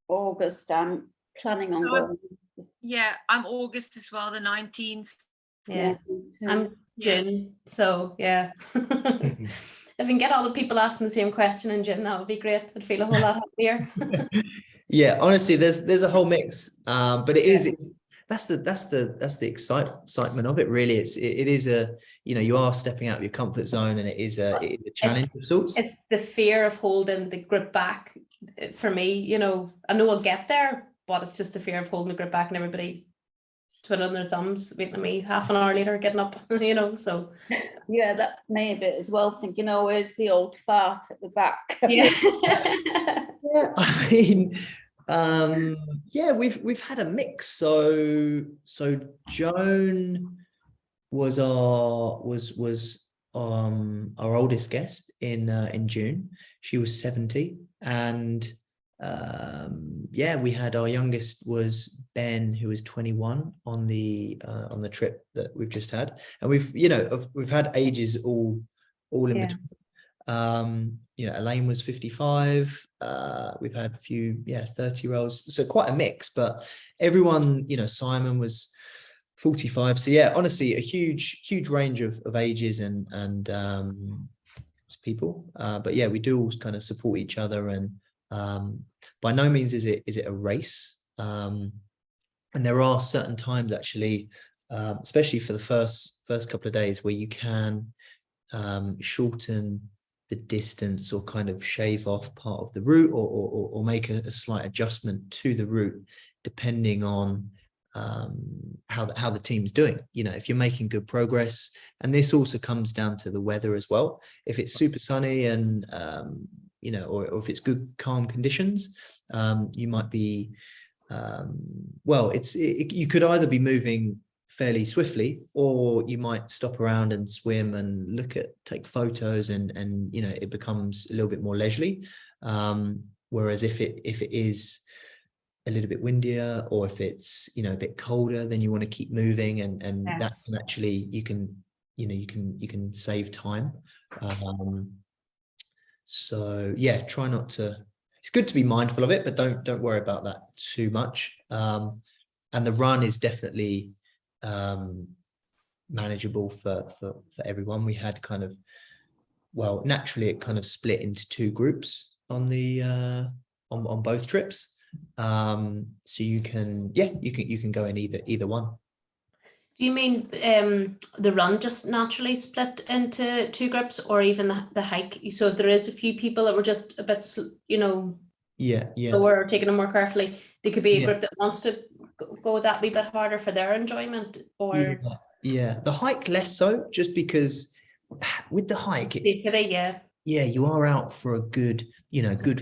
B: August. I'm planning on going.
E: Yeah, I'm August as well, the 19th.
F: Yeah, I'm
E: Yeah.
F: June. So yeah. If we can get all the people asking the same question in June, that would be great. I'd feel a whole lot happier.
A: Yeah, honestly, there's a whole mix, but that's the excitement of it. Really, it is a, you know, you are stepping out of your comfort zone, and it is a challenge of sorts.
F: It's the fear of holding the grip back for me. You know, I know I'll get there, but it's just the fear of holding the grip back and everybody twiddling their thumbs, waiting at me half an hour later getting up. You know, so
B: yeah, that's me a bit as well. Thinking, oh, where's the old fart at the back?
F: yeah.
A: Yeah, I mean, yeah, we've had a mix. So Joan was our oldest guest in June. She was 70, and yeah, we had our youngest was Ben, who was 21 on the trip that we've just had, and we've had ages all in between. You know, Elaine was 55. We've had a few 30-year-olds, so quite a mix, but everyone, you know, Simon was 45. So yeah, honestly, a huge range of ages and people, but yeah, we do all kind of support each other, and by no means is it a race, and there are certain times actually, especially for the first couple of days, where you can shorten the distance or kind of shave off part of the route, or make a slight adjustment to the route depending on how the team's doing. You know, if you're making good progress, and this also comes down to the weather as well. If it's super sunny and you know, or if it's good calm conditions, you might be well, you could either be moving fairly swiftly, or you might stop around and swim and take photos, and you know, it becomes a little bit more leisurely. Whereas if it is a little bit windier, or if it's, you know, a bit colder, then you want to keep moving, and
F: Yes.
A: that can actually, you can save time. So yeah, try not to. It's good to be mindful of it, but don't worry about that too much. And the run is definitely manageable for everyone. We had kind of, well, naturally it kind of split into two groups on the on both trips, so you can go in either one.
F: Do you mean the run just naturally split into two groups, or even the hike? So if there is a few people that were just a bit, you know, slower, or taking it more carefully, there could be a group that wants to go that wee bit harder for their enjoyment, or
A: the hike less so, just because with the hike it's you are out for a good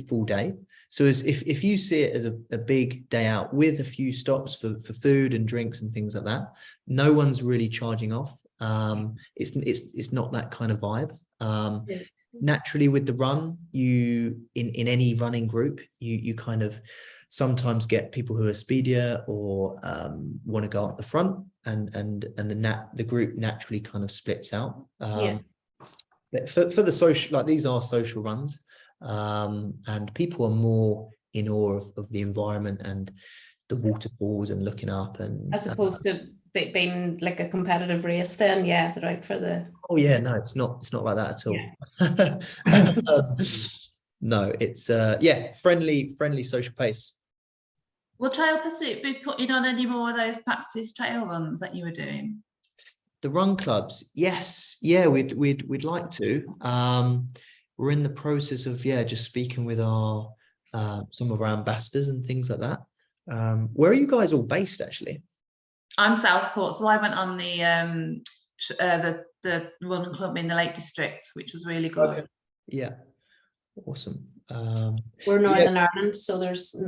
A: full day. So if you see it as a big day out with a few stops for food and drinks and things like that, no one's really charging off. It's not that kind of vibe. Naturally with the run, you in any running group, you kind of sometimes get people who are speedier or want to go up the front, and the group naturally kind of splits out. But for the social, like, these are social runs, and people are more in awe of the environment and the waterfalls and looking up, and
F: as opposed to being like a competitive race. Then they're out for the.
A: Oh yeah, no, it's not like that at all. No, it's friendly social pace.
C: Will Trail Pursuit be putting on any more of those practice trail runs that you were doing?
A: The run clubs, yes, we'd like to. We're in the process of just speaking with our some of our ambassadors and things like that. Where are you guys all based, actually?
C: I'm Southport, so I went on the run club in the Lake District, which was really good.
A: Okay. Yeah, awesome.
F: We're Northern Ireland, so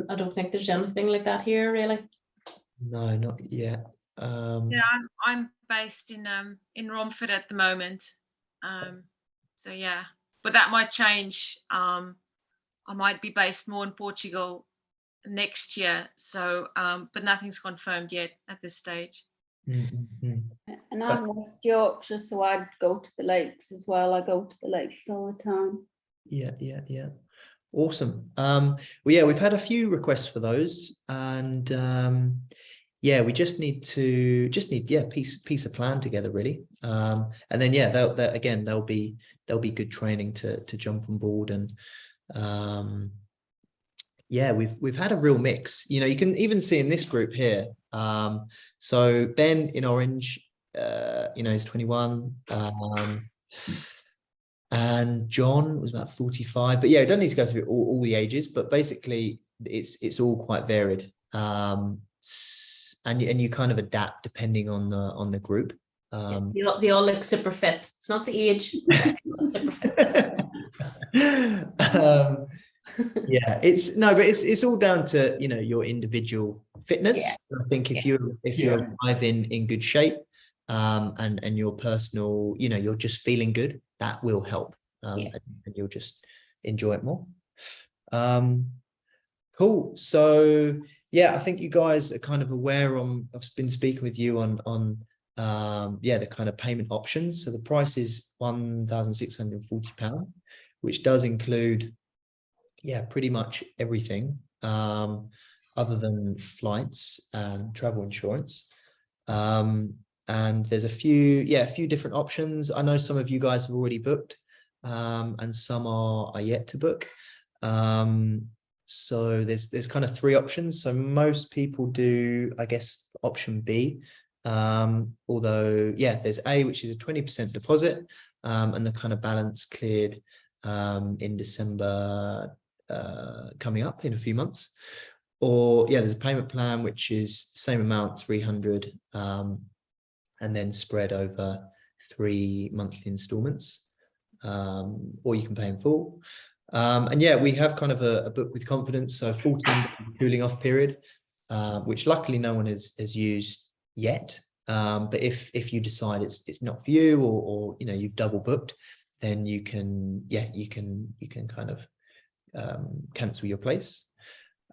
F: I don't think there's anything like that here, really.
A: No, not yet.
E: Yeah, I'm based in Romford at the moment. So yeah, but that might change. I might be based more in Portugal next year. So, but nothing's confirmed yet at this stage.
B: And I'm West Yorkshire, so I'd go to the lakes as well. I go to the lakes all the time.
A: Yeah. Awesome. Well, yeah, we've had a few requests for those, and yeah, we just need piece a plan together, really. And then yeah, there'll be good training to jump on board. And yeah, we've had a real mix. You know, you can even see in this group here. So Ben in orange, you know, he's 21. And John was about 45, but yeah, it doesn't need to go through all the ages, but basically it's all quite varied. And you kind of adapt depending on the group.
F: They all look super fit. It's not the age, it's super fit.
A: Yeah, it's all down to, you know, your individual fitness.
F: Yeah.
A: I think if you're arriving in good shape, and your personal, you know, you're just feeling good, that will help, and you'll just enjoy it more. Cool. So yeah, I think you guys are kind of aware I've been speaking with you on the kind of payment options. So the price is £1,640, which does include pretty much everything, other than flights and travel insurance. And there's a few different options. I know some of you guys have already booked, and some are yet to book. So there's kind of 3 options. So most people do, I guess, option B. Although there's A, which is a 20% deposit, and the kind of balance cleared in December, coming up in a few months. Or there's a payment plan which is the same amount, 300, and then spread over 3 monthly installments, or you can pay in full. And we have kind of a book with confidence, so 14 cooling off period, which luckily no one has used yet. But if you decide it's not for you, or you know, you've double booked, then you can kind of cancel your place.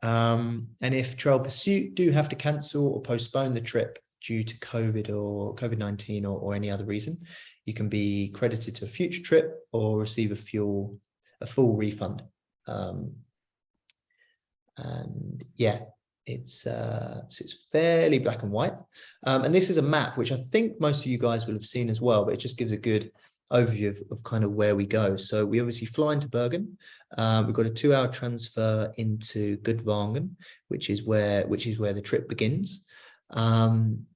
A: And if Trail Pursuit do have to cancel or postpone the trip due to COVID or COVID-19 or any other reason, you can be credited to a future trip or receive a full refund. And it's fairly black and white. And this is a map which I think most of you guys will have seen as well, but it just gives a good overview of kind of where we go. So we obviously fly into Bergen. We've got a 2-hour transfer into Gudvangen, which is where the trip begins.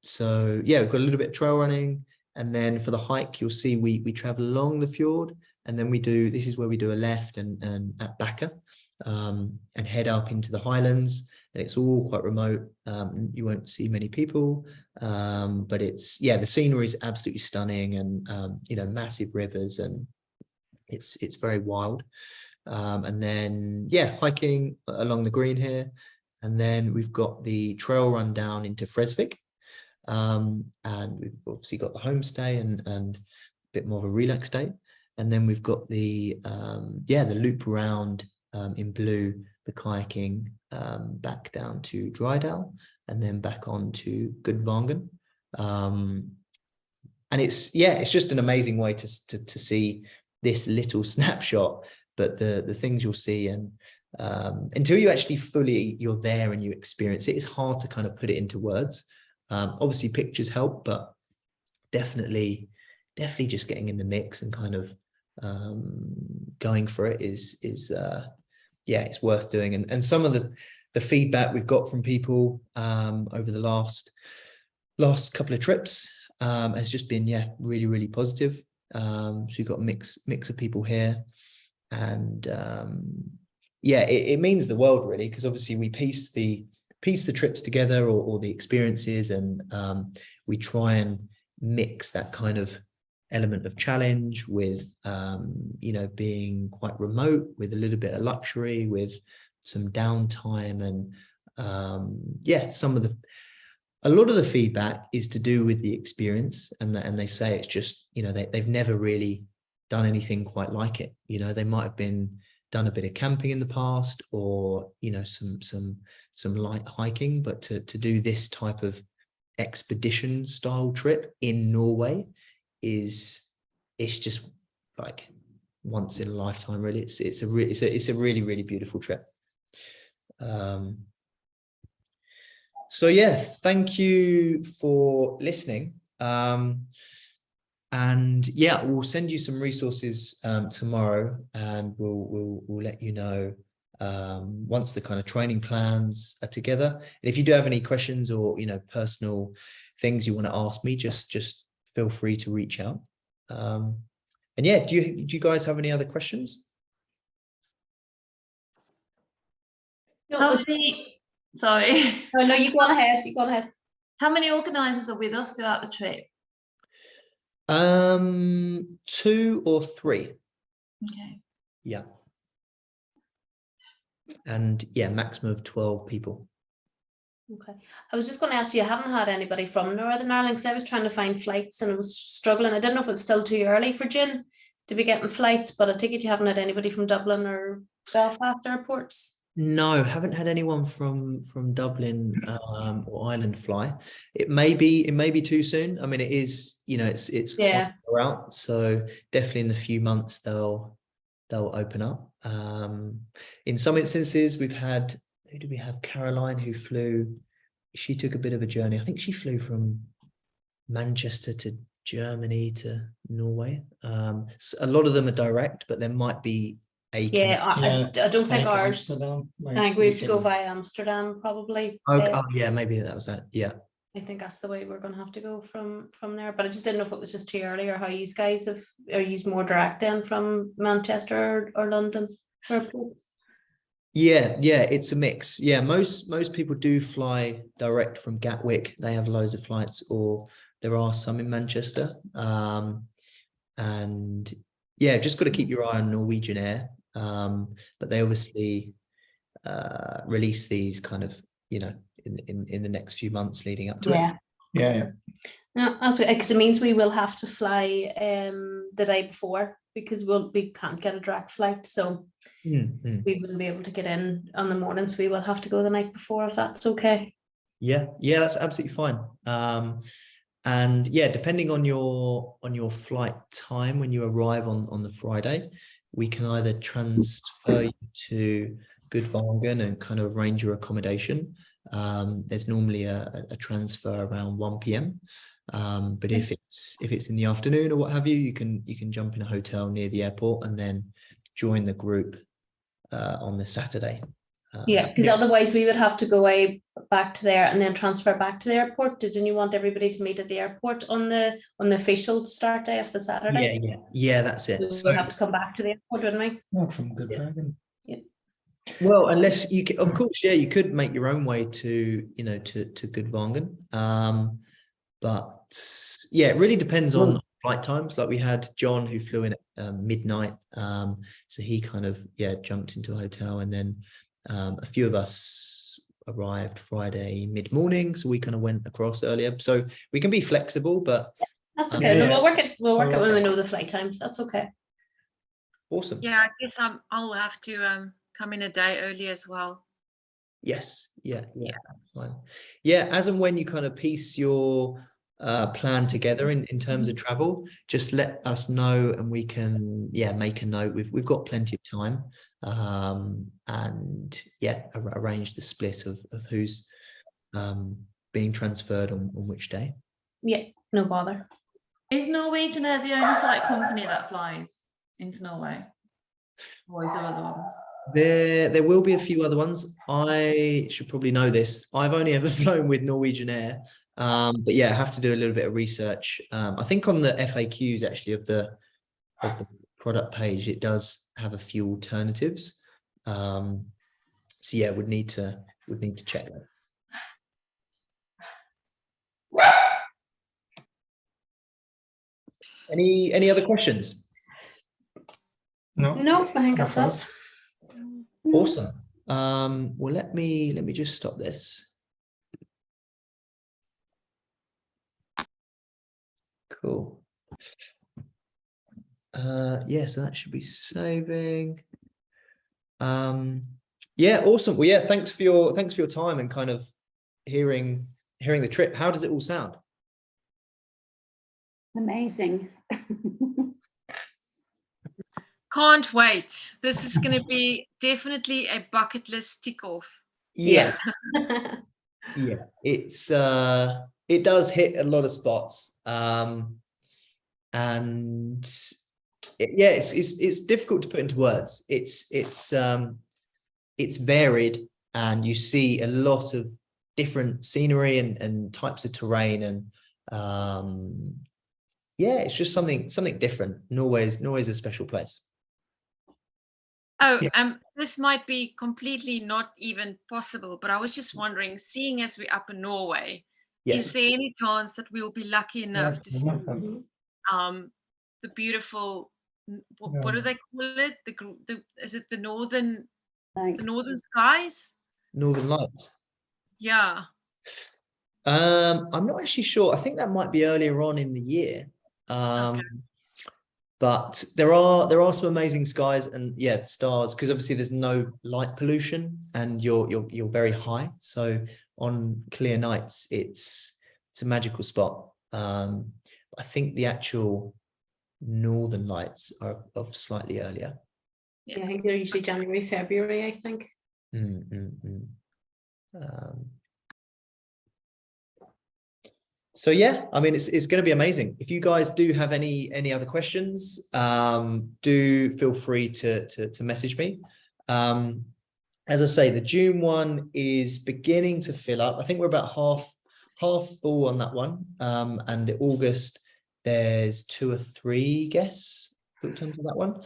A: So we've got a little bit of trail running, and then for the hike you'll see we travel along the fjord, and then this is where we do a left and at Bakke, and head up into the highlands. And it's all quite remote. You won't see many people, but it's the scenery is absolutely stunning, and you know, massive rivers, and it's very wild. And then hiking along the green here, and then we've got the trail run down into Fresvik, and we've obviously got the homestay and a bit more of a relaxed day. And then we've got the loop around in blue, the kayaking back down to Drydal, and then back on to Gudvangen. And it's just an amazing way to see this little snapshot, but the things you'll see, and until you actually you're there and you experience it, it's hard to kind of put it into words. Obviously pictures help, but definitely just getting in the mix and kind of going for it is it's worth doing. And some of the feedback we've got from people over the last couple of trips has just been really, really positive. So we've got a mix of people here, and it means the world, really, because obviously we piece the trips together, or the experiences, and we try and mix that kind of element of challenge with you know, being quite remote, with a little bit of luxury, with some downtime, and some of a lot of the feedback is to do with the experience, and they say it's just, you know, they've never really done anything quite like it. You know, they might have done a bit of camping in the past, or, you know, some light hiking, but to do this type of expedition style trip in Norway it's just like once in a lifetime, really. It's a really, really beautiful trip. So yeah, thank you for listening. And yeah, we'll send you some resources tomorrow, and we'll let you know once the kind of training plans are together. And if you do have any questions or, you know, personal things you want to ask me, just feel free to reach out. And yeah, do you guys have any other questions?
F: No,
C: Sorry.
F: no, you go on ahead. You go on ahead.
C: How many organisers are with us throughout the trip?
A: 2 or 3.
C: Okay.
A: Yeah. And yeah, maximum of 12 people.
F: Okay. I was just going to ask you, I haven't had anybody from Northern Ireland, because I was trying to find flights and I was struggling. I didn't know if it's still too early for June to be getting flights, but I take it you haven't had anybody from Dublin or Belfast airports.
A: No, haven't had anyone from Dublin or Ireland fly. It may be too soon. I mean, it is, you know, it's
F: Yeah.
A: far out, so definitely in a few months they'll open up. In some instances, we've had, who did we have? Caroline, who flew. She took a bit of a journey. I think she flew from Manchester to Germany to Norway. A lot of them are direct, but there might be a
F: I don't think ours.
G: Amsterdam,
F: I think we have to go via Amsterdam probably.
A: Oh yeah, maybe that was that. Yeah.
F: I think that's the way we're going to have to go from there. But I just didn't know if it was just too early, or how you guys have, are you more direct then from Manchester or London airports?
A: Yeah, it's a mix. Yeah, most people do fly direct from Gatwick. They have loads of flights, or there are some in Manchester. And yeah, just got to keep your eye on Norwegian Air. But they obviously release these kind of, you know, in the next few months leading up to it.
G: Yeah.
F: No, that's because it means we will have to fly the day before, because we can't get a direct flight, so we wouldn't be able to get in on the morning, so we will have to go the night before, if that's okay.
A: Yeah, that's absolutely fine. And yeah, depending on your flight time when you arrive on the Friday, we can either transfer you to Gudvangen and kind of arrange your accommodation. There's normally a transfer around 1 p.m. But if it's in the afternoon or what have you, you can jump in a hotel near the airport and then join the group on the Saturday.
F: Because otherwise we would have to go away back to there and then transfer back to the airport. Didn't you want everybody to meet at the airport on the official start day of the Saturday?
A: Yeah, that's it.
F: So we have to come back to the airport, wouldn't we?
G: Not from Gudvangen.
A: Well, unless you can, of course, yeah, you could make your own way to Gudvangen. But yeah, it really depends on flight times. Like we had John who flew in at midnight. So he kind of, jumped into a hotel, and then a few of us arrived Friday mid-morning. So we kind of went across earlier. So we can be flexible, but
F: that's okay. We'll work it when we know the flight times. That's okay.
A: Awesome.
E: Yeah, I guess I'll have to come in a day early as well.
A: Yes. Yeah. Fine. Yeah, as and when you kind of piece your plan together in terms of travel, just let us know and we can make a note. We've got plenty of time, and arrange the split of who's being transferred on which day.
F: Yeah, no bother.
C: Is Norwegian Air the only flight company that flies into Norway, or is there other ones?
A: There will be a few other ones. I should probably know this. I've only ever flown with Norwegian Air, but yeah, I have to do a little bit of research. I think on the FAQs actually of the product page, it does have a few alternatives. So yeah, would need to check that. Any other questions?
F: No, I think that's us.
A: Awesome. Well, let me just stop this. Cool. Yeah, so that should be saving. Yeah, awesome. Well, yeah, thanks for your time and kind of hearing the trip. How does it all sound?
B: Amazing.
E: Can't wait. This is going to be definitely a bucket list tick off.
A: Yeah. Yeah, it's it does hit a lot of spots. And yeah, it's difficult to put into words. It's varied, and you see a lot of different scenery and types of terrain, and yeah, it's just something different. Norway's a special place.
E: Oh,
A: Yeah.
E: this might be completely not even possible, but I was just wondering, seeing as we're up in Norway,
A: Yes.
E: is there any chance that we'll be lucky enough to see the beautiful, what do they call it? Is it the northern skies?
A: Northern Lights.
E: Yeah.
A: I'm not actually sure. I think that might be earlier on in the year.
E: Okay.
A: But there are some amazing skies, and yeah, stars, because obviously there's no light pollution and you're very high. So on clear nights, it's a magical spot. I think the actual northern lights are of slightly earlier.
F: Yeah, I think they're usually January, February, I think.
A: So yeah, I mean, it's going to be amazing. If you guys do have any other questions, do feel free to message me. As I say, the June one is beginning to fill up. I think we're about half full on that one. And August, there's 2 or 3 guests booked onto that one.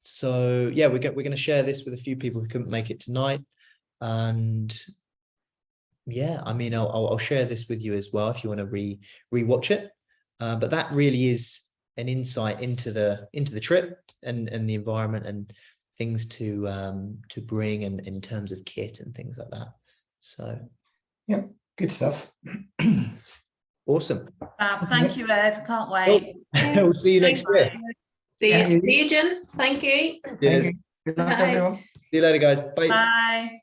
A: So yeah, we're going to share this with a few people who couldn't make it tonight. And yeah, I mean, I'll share this with you as well if you want to re-watch it. But that really is an insight into the trip and the environment and things to bring, and in terms of kit and things like that. So
G: yeah, good stuff.
A: Awesome.
C: Thank you, Ed. Can't wait.
A: We'll see you next year.
F: See you, Jen. Thank you.
G: Thank you. Good luck,
F: Bye.
G: everyone.
A: See you later, guys. Bye.
C: Bye.